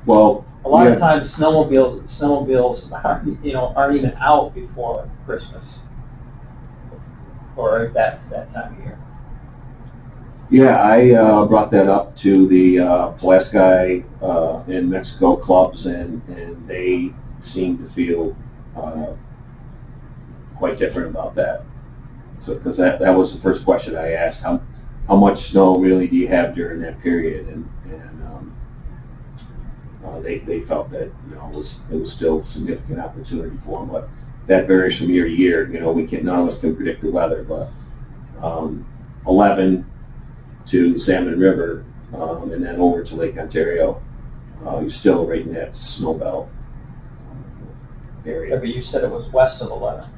Well, A lot of times snowmobiles aren't even out before Christmas or at that time of year. yeah, I brought that up to the Pulaski and Mexico clubs, and they seem to feel quite different about that. So, because that was the first question I asked, how much snow really do you have during that period? And they felt that, it was still a significant opportunity for them, but that varies from year to year. None of us can predict the weather, but 11 to the Salmon River, and then over to Lake Ontario, you're still right in that snow belt area. But you said it was west of 11.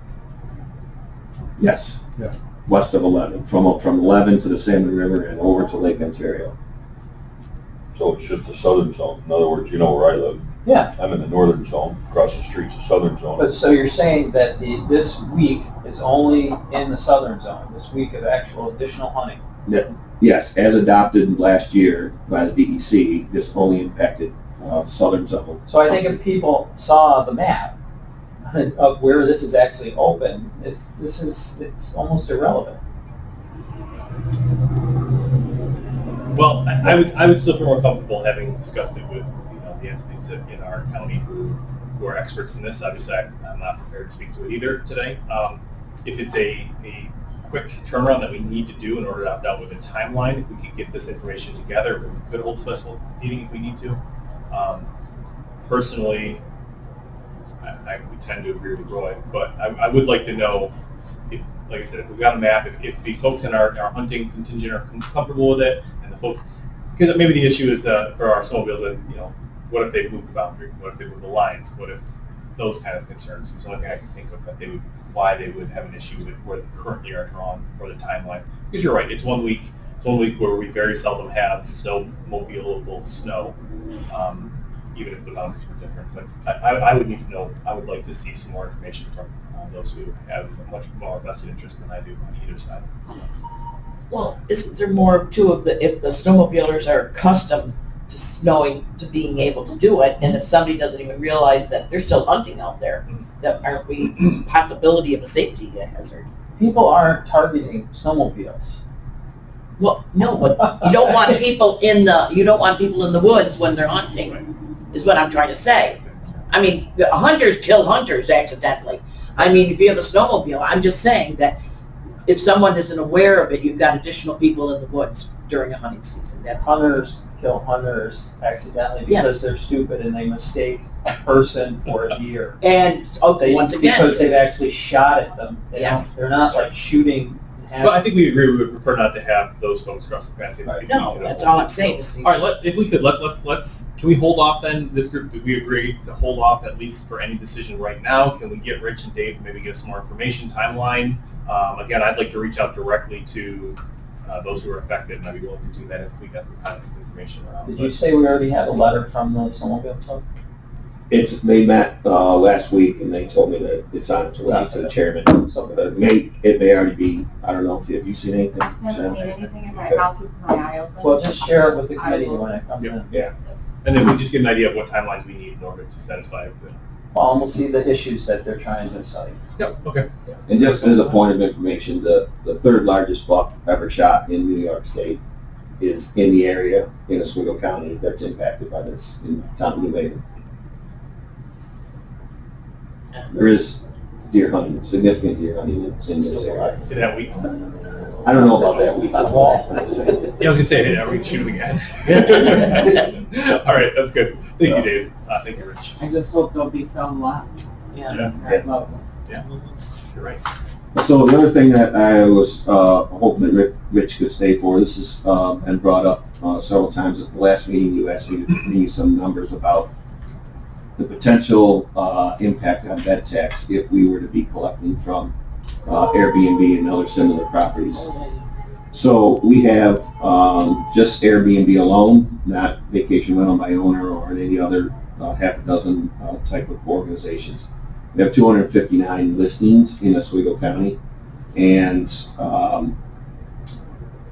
Yes. Yeah. West of 11, from 11 to the Salmon River and over to Lake Ontario. So it's just the southern zone. In other words, you know where I live. Yeah. I'm in the northern zone. Across the street's the southern zone. But so you're saying that this week is only in the southern zone, this week of actual additional hunting? Yes, as adopted last year by the DEC, this only impacted southern zone. So I think if people saw the map of where this is actually open, it's almost irrelevant. Well, I would still feel more comfortable having discussed it with the entities in our county who are experts in this. Obviously, I'm not prepared to speak to it either today. If it's a quick turnaround that we need to do in order to opt out with a timeline, if we could get this information together, we could hold a special meeting if we need to. Personally, I would tend to agree with Roy, but I would like to know if, like I said, if we've got a map, if the folks in our hunting contingent are comfortable with it, and the folks, because maybe the issue is for our snowmobiles that, what if they move the boundary? What if they move the lines? What if those kind of concerns? Is the only thing I can think of that why they would have an issue with where they currently are drawn for the timeline. Because you're right, it's 1 week. It's 1 week where we very seldom have snowmobileable snow, even if the boundaries were different. But I would need to know. I would like to see some more information from those who have a much more vested interest than I do on either side. Well, isn't there more too if the snowmobilers are accustomed to being able to do it, and if somebody doesn't even realize that they're still hunting out there, that aren't we possibility of a safety hazard? People aren't targeting snowmobiles. Well, no, but you don't want people in the woods when they're hunting, is what I'm trying to say. I mean, hunters kill hunters accidentally. I mean, if you have a snowmobile, I'm just saying that if someone isn't aware of it, you've got additional people in the woods during a hunting season. That's Hunters kill hunters accidentally because Yes. they're stupid and they mistake a person for a deer. and once again, Because they've actually shot at them. Yes. They're not like shooting. Well, I think we agree. We would prefer not to have those folks cross the path. no, that's all I'm saying. All right, if we could let's can we hold off then? This group, do we agree to hold off at least for any decision right now? Can we get Rich and Dave to maybe give some more information, timeline? Again, I'd like to reach out directly to those who are affected, and I'd be willing to do that if we got some kind of information around. Did you say we already have a letter from the snowmobile club? They met last week, and they told me that it's on its way to the chairman. So it may already be. I don't know if have you seen anything? I haven't seen anything, but I'll keep my eye open. Well, just share it with the committee when it comes in. Yeah, and then we just get an idea of what timelines we need in order to satisfy it. Well, and we'll see the issues that they're trying to cite. Yep. Okay. And just as a point of information, the third largest buck ever shot in New York State is in the area in Oswego County that's impacted by this in the town of New Haven. There is deer hunting, significant deer hunting in this area. In that week. I don't know about that week. Yeah, I was gonna say, are we shooting again? All right, that's good. Thank you, Dave. Thank you, Rich. I just hope there'll be some left. Yeah. Right level. Yeah, you're right. So the other thing that I was hoping that Rich could stay for, this has been brought up several times at the last meeting. You asked me to give you some numbers about the potential impact on bed tax if we were to be collecting from Airbnb and other similar properties. So we have just Airbnb alone, not vacation rental by owner or any other half a dozen type of organizations. We have 259 listings in Oswego County, and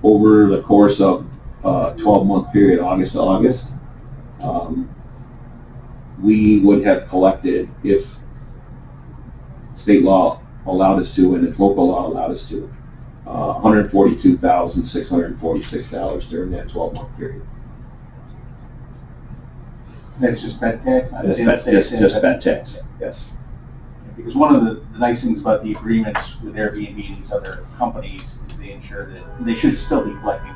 over the course of a 12-month period, August to August, we would have collected, if state law allowed us to and if local law allowed us to, $142,646 during that 12-month period. That's just bed tax? Just bed tax, yes. Because one of the nice things about the agreements with Airbnb and these other companies is they ensure that they should still be collecting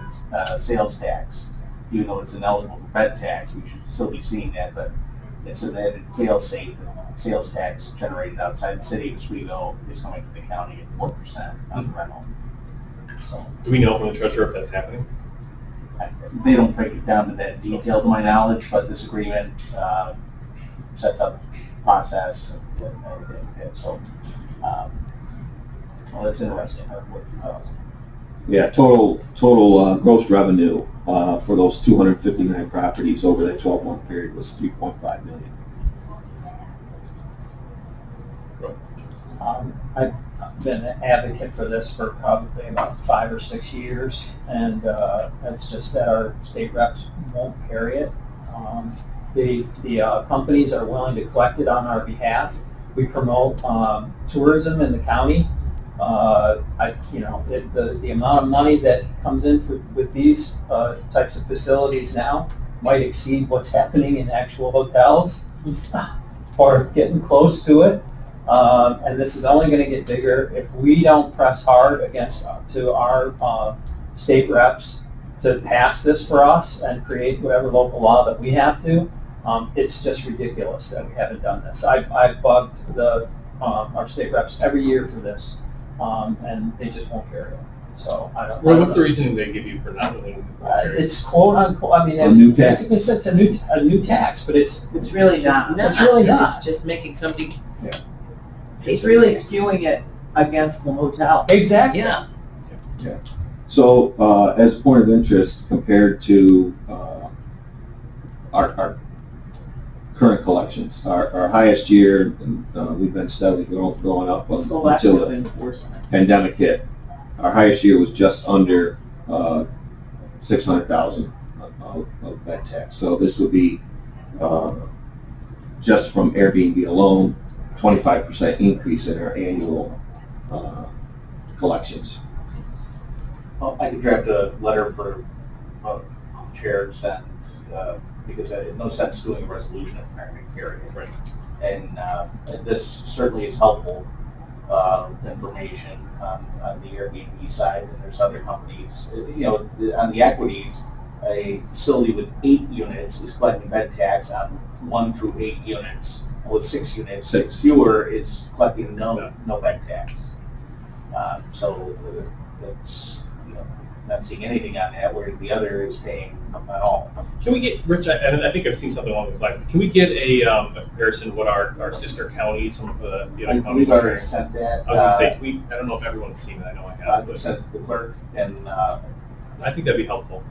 sales tax, even though it's ineligible for bed tax. We should still be seeing that, but it's an added fail-safe that sales tax generated outside the city of Oswego is coming to the county at 4% on the rental. So Do we know from the treasurer if that's happening? they don't break it down to that detail, to my knowledge, but this agreement sets up a process and everything. And so, well, it's interesting. Yeah, total gross revenue for those 259 properties over that 12-month period was $3.5 million. I've been an advocate for this for probably about 5 or 6 years, and it's just that our state reps won't carry it. The companies are willing to collect it on our behalf. We promote tourism in the county. The amount of money that comes in with these types of facilities now might exceed what's happening in actual hotels, or getting close to it. And this is only going to get bigger if we don't press hard to our state reps to pass this for us and create whatever local law that we have to. It's just ridiculous that we haven't done this. I've bugged our state reps every year for this, and they just won't carry it. So I don't. Well, what's the reasoning they give you for not willing to carry it? It's quote unquote. I mean, A new tax. it's a new tax, but it's really not. It's really not. It's just making somebody. It's really skewing it against the hotel. Exactly. Yeah. So, as a point of interest, compared to our current collections, our highest year, we've been steadily going up until Selective the enforcement. pandemic hit. Our highest year was just under $600,000 of bed tax. So this would be just from Airbnb alone, 25% increase in our annual collections. Well, I could draft a letter for chair to send, because there's no sense doing a resolution if we're not going to carry it. Right. And this certainly is helpful information on the Airbnb side, and there's other companies. On the equities, a facility with 8 units is collecting bed tax on 1 through 8 units. With 6 units, 6 fewer is collecting no bed tax. So it's not seeing anything on that, where the other is paying at all. Can we get, Rich, I think I've seen something along those lines, but can we get a comparison of what our sister counties, some of the other counties? We've already sent that. I was going to say, I don't know if everyone's seen it, I know I have. I But sent it to the clerk, and I think that'd be helpful.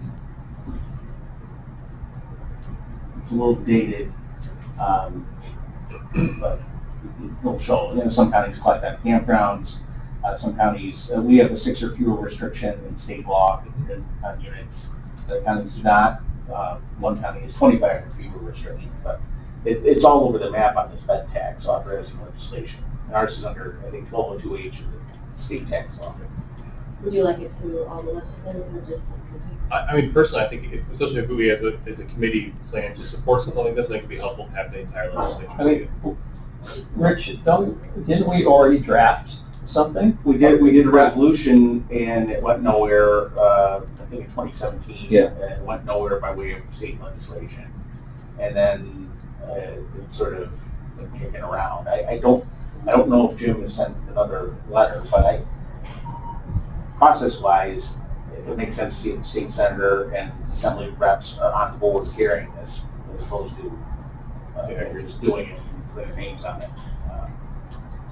it's a little dated, but it'll show. Some counties collect on campgrounds. Some counties, we have a 6 or fewer restriction in state law on units. The counties do not. One county is 25 or fewer restriction, but it's all over the map on this bed tax authorizing legislation. And ours is under, I think, 1202H of the state tax law. Would you like it to all the legislators or just this committee? I mean, personally, I think, especially if we as a committee plan to support something like this, I think it'd be helpful to have the entire legislature see it. Rich, didn't we already draft something? We did a resolution, and it went nowhere, I think in 2017. Yeah. It went nowhere by way of state legislation. And then it's sort of been kicking around. I don't I don't know if Jim has sent another letter, but process-wise, it makes sense to see the state senator and assembly reps are on the board carrying this, as opposed to you're just doing it and putting names on it.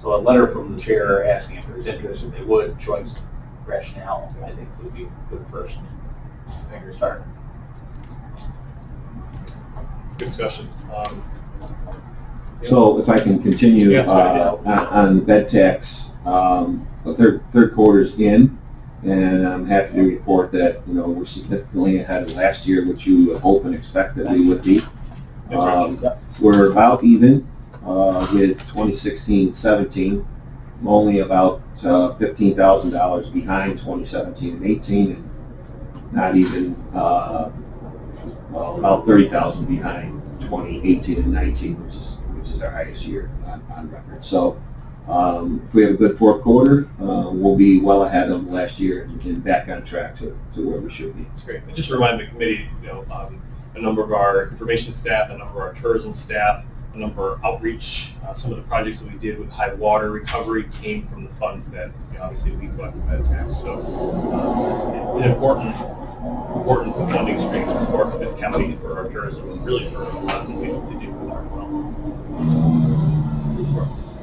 So a letter from the chair asking if there's interest, if they would, showing some rationale, I think would be a good first finger start. It's a good discussion. So if I can continue Yeah, sorry, on bed tax, the third quarter's in, and I'm happy to report that, you know, we're significantly ahead of last year, which you hope and expect that we would be. We're about even with 2016-17, only about $15,000 behind 2017 and 18, and not even about 30,000 behind 2018 and 19, which is our highest year on record. So if we have a good fourth quarter, we'll be well ahead of last year and back on track to where we should be. That's great. And just to remind the committee, you know, a number of our information staff, a number of our tourism staff, a number of outreach, some of the projects that we did with high water recovery came from the funds that, you know, obviously we collected bed tax. So it's an important funding stream for this county, for our tourism, and really for a lot of what we hope to do with our development.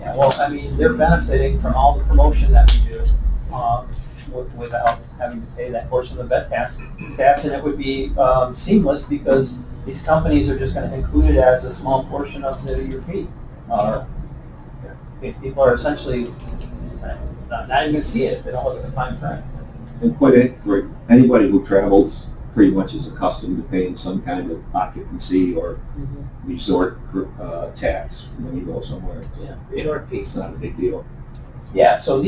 Yeah, well, I mean, they're benefiting from all the promotion that we do without having to pay that portion of the bed tax, and it would be seamless because these companies are just going to include it as a small portion of your fee. People are essentially not even going to see it if they don't look at the fine print. And for anybody who travels, pretty much is accustomed to paying some kind of occupancy or resort tax when you go somewhere. Yeah, resort fee. It's not a big deal. Yeah, so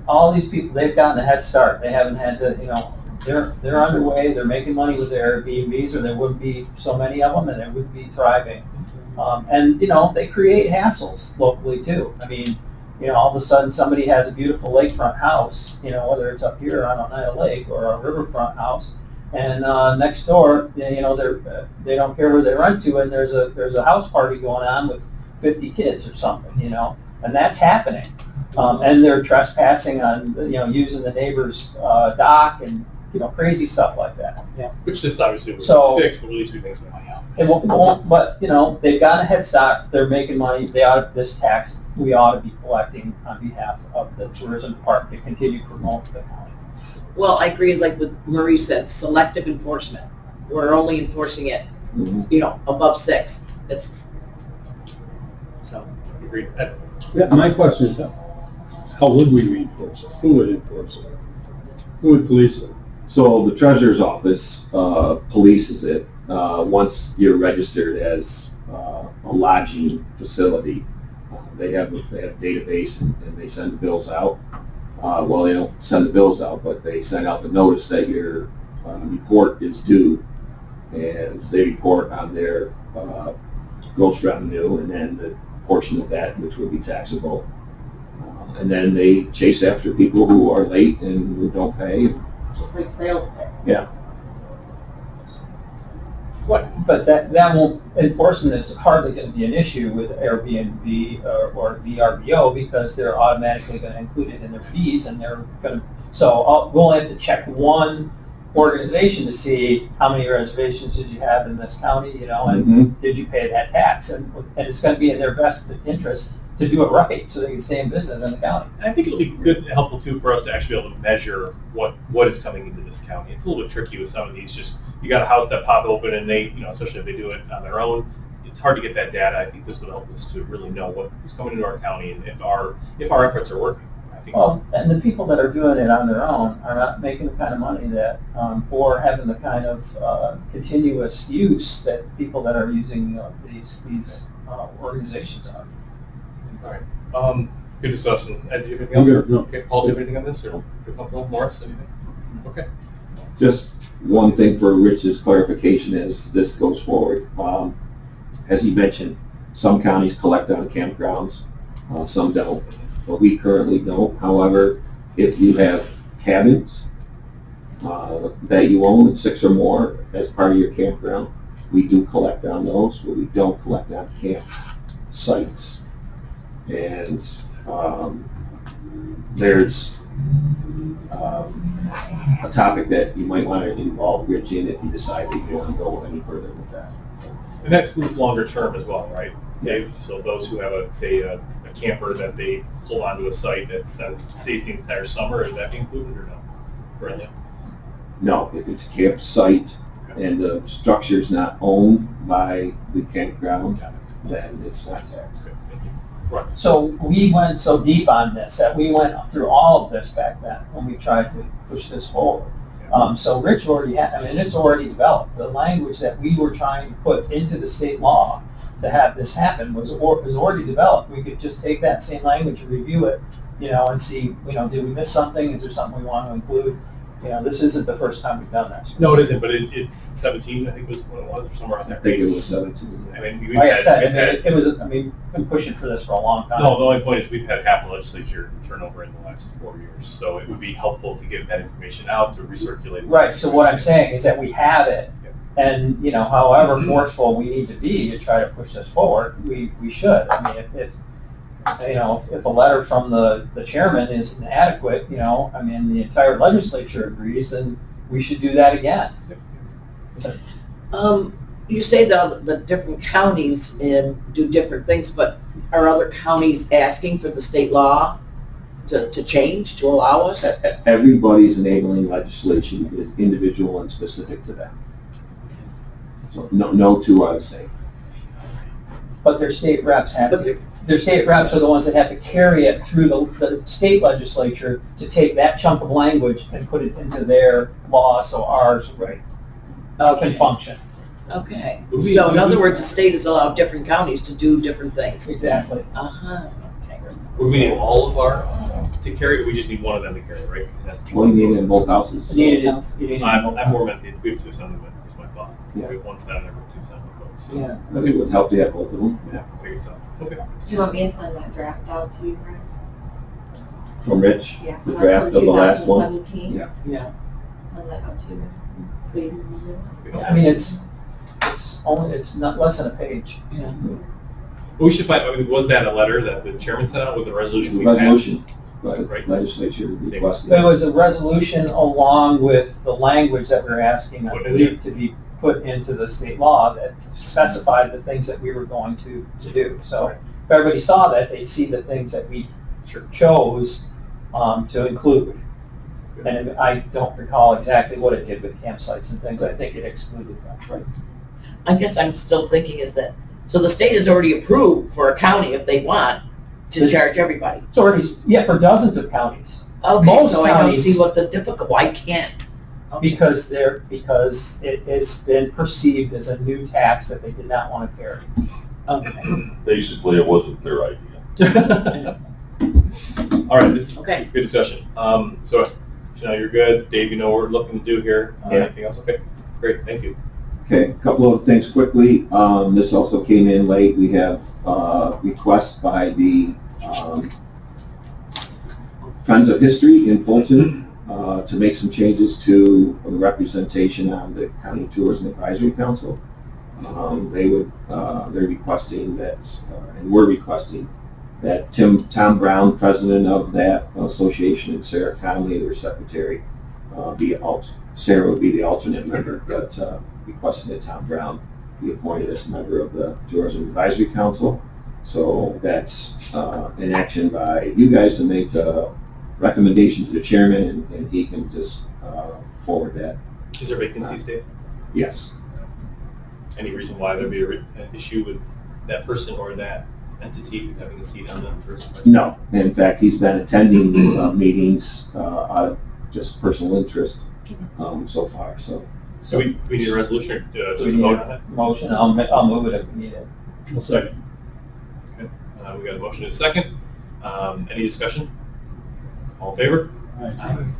all these people, they've gotten a head start. They haven't had to, you know, they're underway. They're making money with their Airbnbs, or there wouldn't be so many of them, and they would be thriving. And you know, they create hassles locally too. I mean, you know, all of a sudden somebody has a beautiful lakefront house, you know, whether it's up here on Oneida Lake or a riverfront house, and next door, you know, they don't care where they rent to, and there's a house party going on with 50 kids or something, you know, and that's happening. And they're trespassing on, you know, using the neighbor's dock and, you know, crazy stuff like that. Yeah. Which this obviously was fixed, but at least we make some money out. It won't, but, you know, they've got a head start. They're making money. They ought to, this tax, we ought to be collecting on behalf of the tourism department to continue to promote the county. Well, I agree, like with Marie said, selective enforcement. We're only enforcing it, you know, above 6. So, agreed. Yeah, my question is, how would we enforce it? Who would enforce it? Who would police it? So the treasurer's office polices it once you're registered as a lodging facility. They have a database and they send the bills out. Well, they don't send the bills out, but they send out the notice that your report is due, and they report on their gross revenue and then the portion of that which would be taxable. And then they chase after people who are late and who don't pay. Just like sales tax. Yeah. But that won't, enforcement is hardly going to be an issue with Airbnb or VRBO because they're automatically going to include it in their fees, and they're going to, so we'll have to check one organization to see how many reservations did you have in this county, you know, and did you pay that tax, and it's going to be in their best interest to do it right so they can stay in business in the county. And I think it'll be good and helpful too for us to actually be able to measure what is coming into this county. It's a little bit tricky with some of these. Just you got a house that pop open and they, you know, especially if they do it on their own, it's hard to get that data. I think this will help us to really know what is coming into our county and if our efforts are working. I think. Well, and the people that are doing it on their own are not making the kind of money that, or having the kind of continuous use that people that are using these organizations are. All right. Good discussion. Ed, do you have anything else? No. Okay. Paul, do you have anything on this? Or feel comfortable? Morris, anything? Okay. Just one thing for Rich's clarification as this goes forward. As he mentioned, some counties collect on campgrounds, some don't, but we currently don't. However, if you have cabins that you own, 6 or more, as part of your campground, we do collect on those, but we don't collect on camp sites. And there's a topic that you might want to involve Rich in if you decide that you want to go any further with that. And that's longer term as well, right, Dave? So those who have a camper that they pull onto a site that stays the entire summer, is that included or no? Currently? No, if it's a campsite and the structure's not owned by the campground, then it's not taxed. So we went so deep on this that we went through all of this back then when we tried to push this forward. So Rich already had, I mean, it's already developed. The language that we were trying to put into the state law to have this happen was already developed. We could just take that same language, review it, and see, did we miss something? Is there something we want to include? This isn't the first time we've done this. No, it isn't, but it's 17, I think was what it was, or somewhere on I that think page. it was 17. I mean, Like I said, it was, we've been pushing for this for a long time. No, the only point is we've had half the legislature turnover in the last 4 years, so it would be helpful to get that information out, to recirculate. Right, so what I'm saying is that we have it, and, however forceful we need to be to try to push this forward, we should. I mean, if a letter from the chairman is inadequate, the entire legislature agrees, then we should do that again. You say that the different counties do different things, but are other counties asking for the state law to change, to allow us? Everybody's enabling legislation is individual and specific to them. So no two are the same. But their state reps their state reps are the ones that have to carry it through the state legislature to take that chunk of language and put it into their law, so ours can function. Okay, so in other words, the state has allowed different counties to do different things. Exactly. Uh-huh. Would we need all of our to carry it? We just need one of them to carry it, right? Well, you need it in both houses. I'm more meant, we have two assemblymen, is my thought. Yeah. We have one senator, two assemblymen. So Yeah. I think it would help to have both of them. Yeah. I figured so. Okay. Do you want me to send that draft out to you guys? From Rich, Yeah. the draft of the last one. 2017. Yeah. Yeah. Send that out to you, so you can review it. I mean, it's not less than a page. Yeah. We should find, was that a letter that the chairman sent out? Was it a resolution we Resolution, passed? but legislature requested. It was a resolution along with the language that we're asking, I believe, to be put into the state law that specified the things that we were going to do. So if everybody saw that, they'd see the things that we chose to include. And I don't recall exactly what it did with campsites and things. I think it excluded them. Right. I guess I'm still thinking is that, so the state has already approved for a county if they want to charge everybody. It's already, for dozens of counties. Okay, Most so I don't counties- see what the why can't? Okay. Because it has been perceived as a new tax that they did not want to carry. Okay. Basically, it wasn't their idea. All right, this is Okay. good discussion. So, you're good. Dave, you know what we're looking to do here. Yeah. Anything else? Okay, great, thank you. Okay, a couple of things quickly. This also came in late. We have requests by the Friends of History in Fulton to make some changes to the representation on the County Tourism Advisory Council. They're requesting that, and we're requesting that Tom Brown, president of that association, and Sarah Conley, their secretary, Sarah would be the alternate member, but requesting that Tom Brown be appointed as a member of the Tourism Advisory Council. So that's an action by you guys to make a recommendation to the chairman, and he can just forward that. Is there vacancies, Dave? Yes. Any reason why there'd be an issue with that person or that entity having a seat on the tourism? No. In fact, he's been attending meetings out of just personal interest so far. So we need a resolution to We need vote on it? a motion. I'll move it if we need it. I'll second. Okay, we got a motion and a second. Any discussion? All in favor?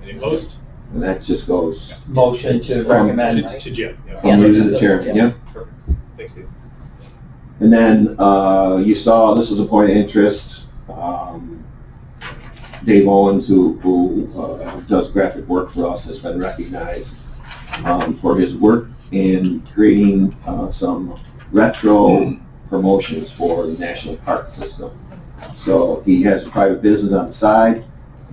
Any opposed? and that just goes Motion to recommend. To Jim. Yeah. from you to the chairman. Yeah. Perfect. Thanks, Dave. And then you saw, this is a point of interest, Dave Owens, who does graphic work for us, has been recognized for his work in creating some retro promotions for the National Park System. So he has a private business on the side,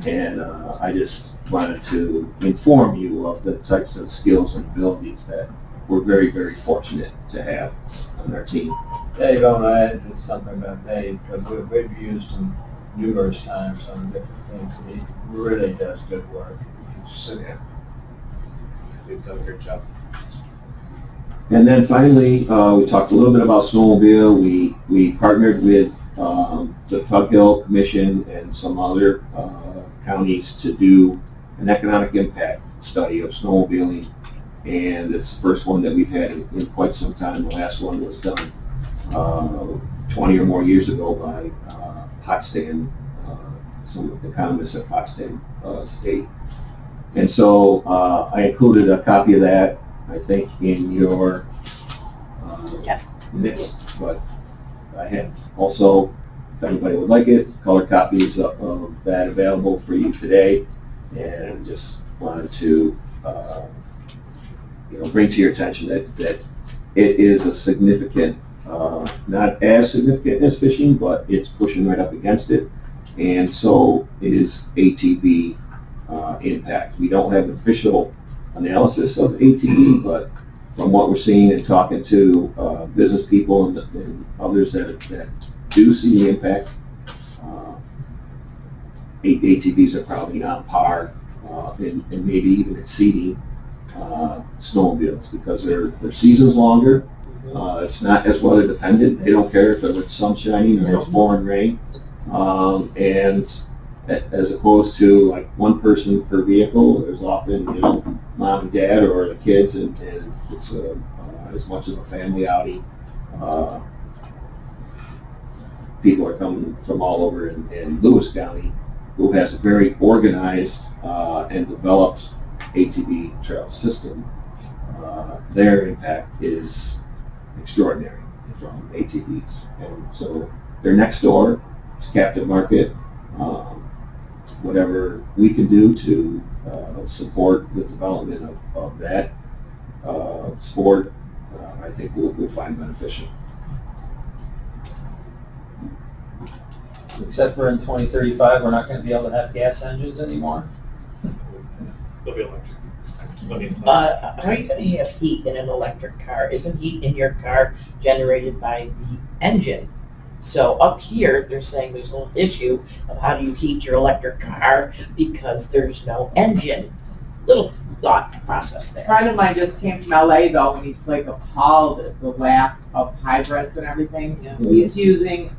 and I just wanted to inform you of the types of skills and abilities that we're very, very fortunate to have on our team. Dave, I want to add just something about Dave, because we've used him numerous times on different things, and he really does good work. They've done a great job. And then finally, we talked a little bit about snowmobile. We partnered with the Tug Hill Commission and some other counties to do an economic impact study of snowmobiling. And it's the first one that we've had in quite some time. The last one was done 20 or more years ago by Potsdam, some of the economists at Potsdam State. And so I included a copy of that, I think, in your list. But I have also, if anybody would like it, color copies of that available for you today. And just wanted to bring to your attention that it is a significant, not as significant as fishing, but it's pushing right up against it. And so is ATV impact. We don't have an official analysis of ATV, but from what we're seeing and talking to business people and others that do see the impact, ATVs are probably on par and maybe even exceeding snowmobiles because their season's longer. It's not as weather dependent. They don't care if it's sun shining or it's pouring rain. And as opposed to like one person per vehicle, there's often mom and dad or the kids, and it's as much as a family outing. People are coming from all over in Lewis County, who has a very organized and developed ATV trail system. Their impact is extraordinary from ATVs, and so they're next door. It's a captive market. Whatever we can do to support the development of that sport, I think we'll find beneficial. Except for in 2035, we're not going to be able to have gas engines anymore. They'll be electric. How are you going to have heat in an electric car? Isn't heat in your car generated by the engine? So up here, they're saying there's a little issue of how do you heat your electric car because there's no engine. Little thought process there. A friend of mine just came from LA though, and he's like appalled at the lack of hybrids and everything. Yeah. He's using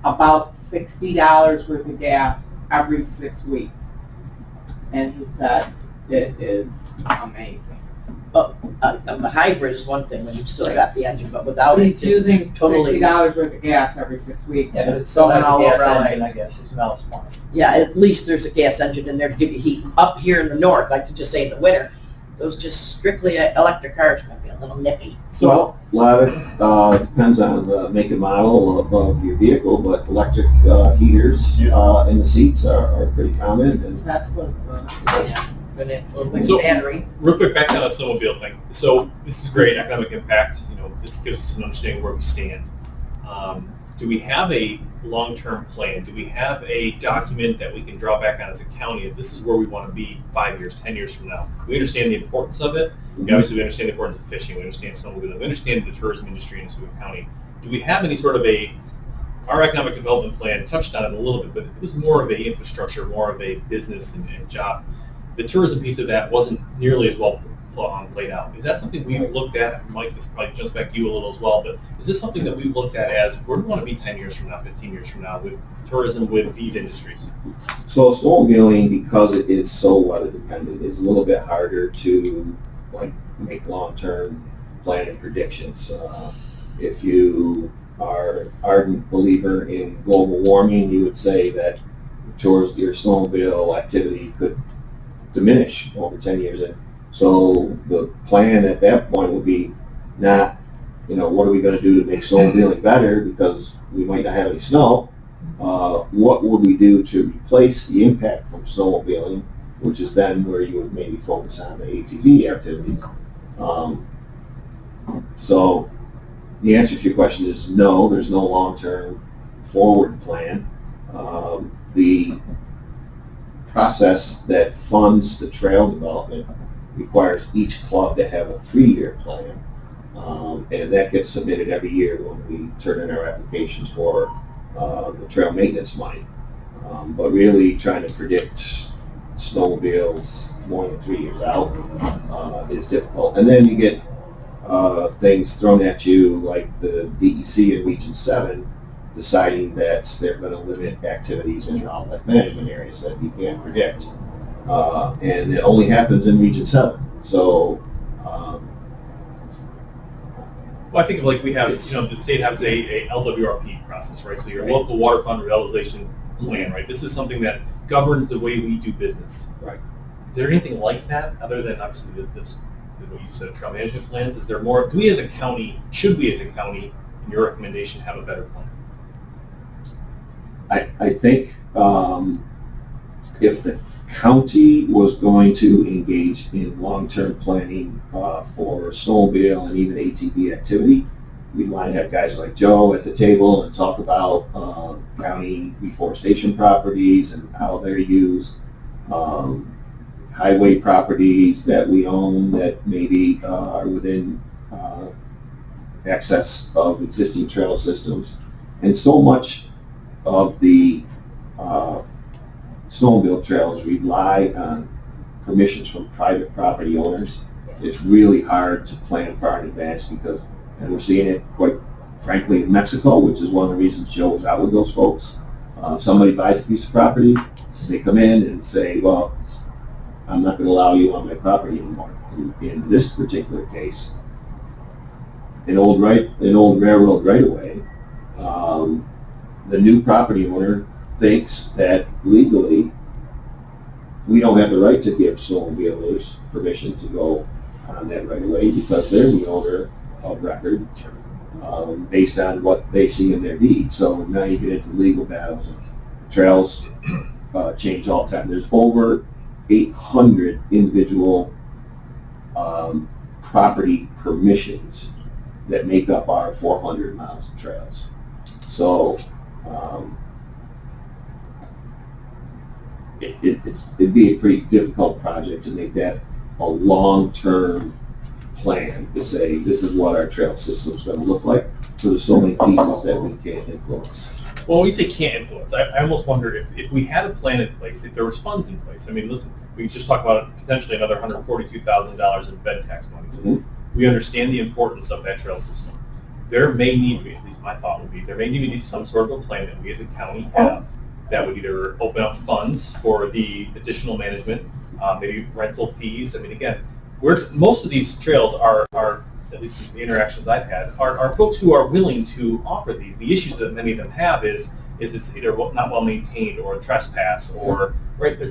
about $60 worth of gas every 6 weeks. And he said it is amazing. A hybrid is one thing when you've still got the engine, but without He's it, using totally. $60 worth of gas every 6 weeks. Yeah, but and it's still going has a all gas over LA. engine, I guess, is Mel's point. Yeah, at least there's a gas engine in there to give you heat. Up here in the north, I could just say in the winter, those just strictly electric cars might be a little nippy. Well, a lot of it depends on the make and model of your vehicle, but electric heaters in the seats are pretty common. And Tesla's So- Battery. Real quick, back to the snowmobile thing. So this is great, economic impact. This gives us an understanding where we stand. Do we have a long-term plan? Do we have a document that we can draw back on as a county? If this is where we want to be 5 years, 10 years from now. We understand the importance of it. Obviously, we understand the importance of fishing. We understand snowmobiling. We understand the tourism industry in Oswego County. Do we have any sort of our economic development plan touched on it a little bit, but it was more of a infrastructure, more of a business and job. The tourism piece of that wasn't nearly as well laid out. Is that something we've looked at? Mike, this probably jumps back to you a little as well, but is this something that we've looked at as where do we want to be 10 years from now, 15 years from now with tourism, with these industries? so snowmobiling, because it is so weather dependent, is a little bit harder to make long-term planning predictions. If you are an ardent believer in global warming, you would say that your snowmobile activity could diminish over 10 years. And so the plan at that point would be not, what are we going to do to make snowmobiling better because we might not have any snow. What would we do to replace the impact from snowmobiling, which is then where you would maybe focus on the ATV activities. So the answer to your question is no, there's no long-term forward plan. The process that funds the trail development requires each club to have a 3-year plan. And that gets submitted every year when we turn in our applications for the trail maintenance money. But really trying to predict snowmobiles more than 3 years out is difficult. And then you get things thrown at you like the DEC in Region 7 deciding that they're going to limit activities in wildlife management areas that you can't predict. And it only happens in Region 7. So Well, I think like we have, the state has a LWRP process, right? So your local water fund revitalization plan, right? This is something that governs the way we do business. Right. Is there anything like that other than obviously this, what you said, trail management plans? Is there more? Do we as a county, should we as a county, in your recommendation, have a better plan? I think if the county was going to engage in long-term planning for snowmobile and even ATV activity, we'd want to have guys like Joe at the table and talk about county reforestation properties and how they're used, highway properties that we own that maybe are within access of existing trail systems. And so much of the snowmobile trails rely on permissions from private property owners. It's really hard to plan far in advance because, and we're seeing it quite frankly in Mexico, which is one of the reasons Joe was out with those folks. Somebody buys a piece of property, they come in and say, well, I'm not going to allow you on my property anymore. In this particular case, an old railroad right-of-way, the new property owner thinks that legally we don't have the right to give snowmobilers permission to go on that right-of-way because they're the owner of record based on what they see in their deed. So now you get into legal battles. Trails change all the time. There's over 800 individual property permissions that make up our 400 miles of trails. So it'd be a pretty difficult project to make that a long-term plan to say this is what our trail system's going to look like. So there's so many pieces that we can't influence. Well, when you say can't influence, I almost wonder if we had a plan in place, if there was funds in place. I mean, listen, we just talked about potentially another $142,000 in bed tax money. So we understand the importance of that trail system. There may need to be, at least my thought would be, there may need to be some sort of a plan that we as a county have that would either open up funds for the additional management, maybe rental fees. I mean, again, most of these trails are, at least in the interactions I've had, are folks who are willing to offer these. The issues that many of them have is it's either not well maintained or a trespass or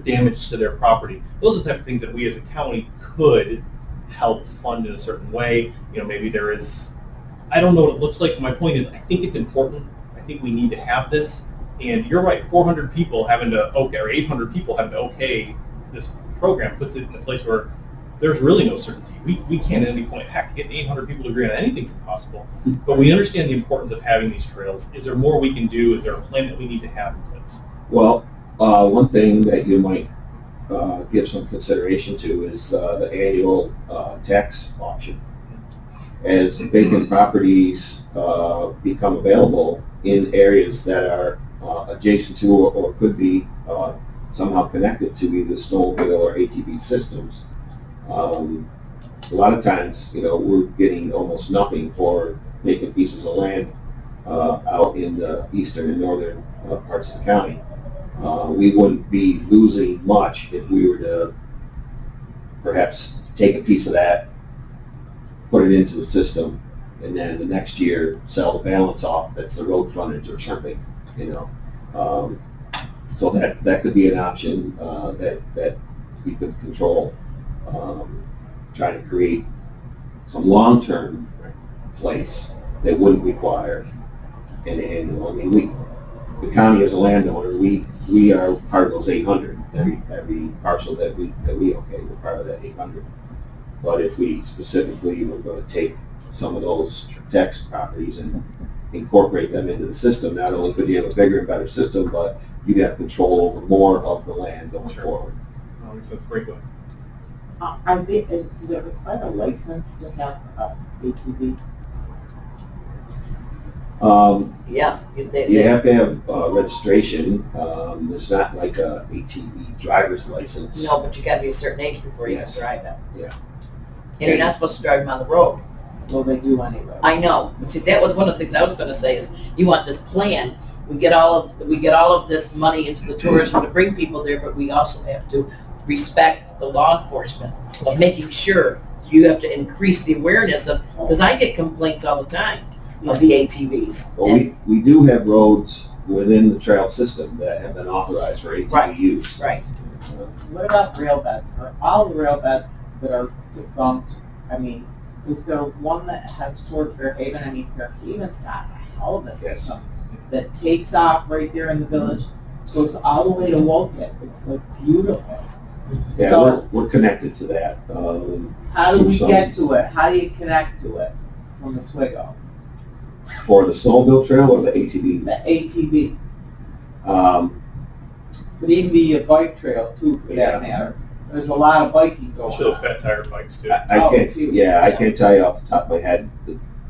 damage to their property. Those are the type of things that we as a county could help fund in a certain way. Maybe there is, I don't know what it looks like. My point is, I think it's important. I think we need to have this. And you're right, 400 people having to okay, or 800 people having to okay this program puts it in a place where there's really no certainty. We can't at any point, heck, getting 800 people to agree on anything's impossible. But we understand the importance of having these trails. Is there more we can do? Is there a plan that we need to have in place? Well, one thing that you might give some consideration to is the annual tax auction. As vacant properties become available in areas that are adjacent to or could be somehow connected to either snowmobile or ATV systems, a lot of times, we're getting almost nothing for vacant pieces of land out in the eastern and northern parts of the county. We wouldn't be losing much if we were to perhaps take a piece of that, put it into the system, and then the next year sell the balance off. That's the road frontage or something, So that could be an option that we could control. Trying to create some long-term place that wouldn't require an annual. I mean, the county as a landowner, we are part of those 800. Every parcel that we okay, we're part of that 800. But if we specifically were going to take some of those tax properties and incorporate them into the system. Not only could you have a bigger and better system, but you'd have control over more of the land going forward. So it's pretty good. Does it require a license to have ATV? Yeah. You have to have registration. There's not like a ATV driver's license. No, but you gotta be a certain age before you can Yes. drive it. Yeah. And you're not supposed to drive them on the road. Well, they do anyway. I know, but see, that was one of the things I was gonna say is, you want this plan, we get all of this money into the tourism to bring people there, but we also have to respect the law enforcement of making sure. You have to increase the awareness of, because I get complaints all the time of the ATVs. Well, we do have roads within the trail system that have been authorized for ATV Right. use. Right. What about rail beds? Are all the rail beds that are defunct, I mean, is there one that heads toward Fairhaven? I mean, Fairhaven's got a hell of a system that takes off right there in the village, goes all the way to Woket. It's like beautiful. Yeah, So- we're connected to that. How do we So- get to it? How do you connect to it from Oswego? For the snowmobile trail or the ATV? The ATV, Um, but even the bike trail too, for Yeah. that matter. There's a lot of biking going Show those on. fat tire bikes too. I Oh, can't, too. yeah, I can't tell you off the top of my head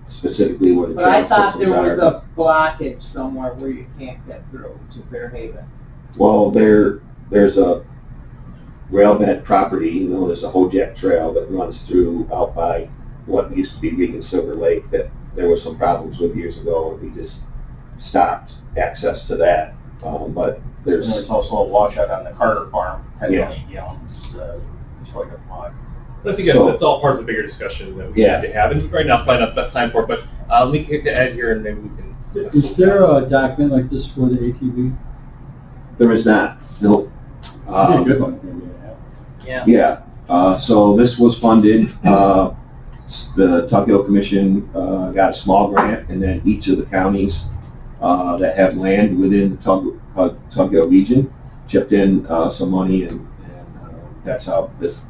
specifically where the But I trail thought systems there was are. a blockage somewhere where you can't get through to Fairhaven. Well, there's a rail bed property known as the Hojack Trail that runs through out by what used to be Regan Silver Lake that there was some problems with years ago, and we just stopped access to that. But And there's, there's also a washout on the Carter farm, 10 Yeah. million gallons, destroyed a pond. But I think So- that's all part of the bigger discussion that we Yeah. need to have, and right now it's probably not the best time for it, but let me kick to Ed here and maybe we can. Is there a document like this for the ATV? there is not, no. Be a good one, maybe. Yeah. Yeah, so this was funded, the Tuckhill Commission got a small grant, and then each of the counties that have land within the Tuckhill region chipped in some money, and that's how this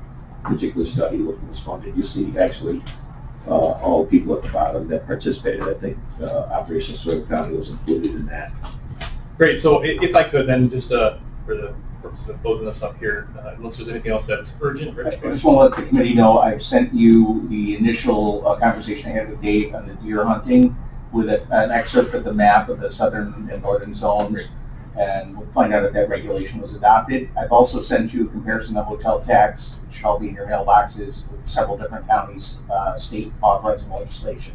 particular study was funded. You see actually all the people at the bottom that participated. I think Operation Oswego County was included in that. Great, so if I could then just for the purpose of closing this up here, unless there's anything else that's urgent, Rich, go I ahead. just want to let the committee know, I've sent you the initial conversation I had with Dave on the deer hunting with an excerpt of the map of the southern and northern zones, and we'll find out if that regulation was adopted. I've also sent you a comparison of hotel tax, which shall be in your mailboxes with several different counties, state authorizing legislation.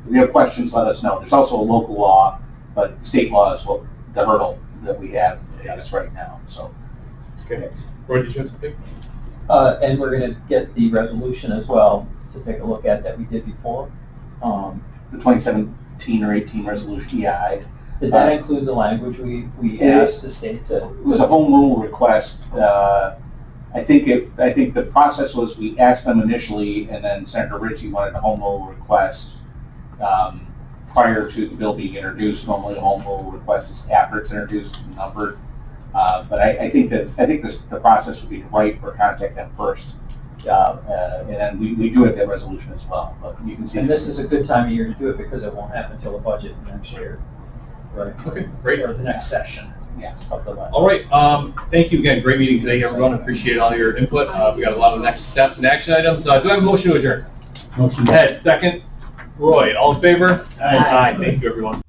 If you have questions, let us know. There's also a local law, but state law is what the hurdle that we have at us right now, so. Okay. Roy, did you have something? And we're gonna get the resolution as well to take a look at that we did before. The 2017 or 18 resolution, yeah, Did that include the language we asked the state to? it was a home rule request. I think the process was we asked them initially, and then Senator Ritchie wanted a home rule request prior to the bill being introduced. Normally, a home rule request is after it's introduced and numbered. But I think the process would be to write or contact them first, and then we do have that resolution as well. But you can see. And this is a good time of year to do it because it won't happen until the budget next year. Right. Okay, great. Or the next session. Yeah. Of the budget. All right, thank you again, great meeting today, everyone, appreciate all your input. We got a lot of next steps and action items. Do I have a motion to adjourn? Motion. Ed, second. Roy, all in favor? Aye. Thank you, everyone.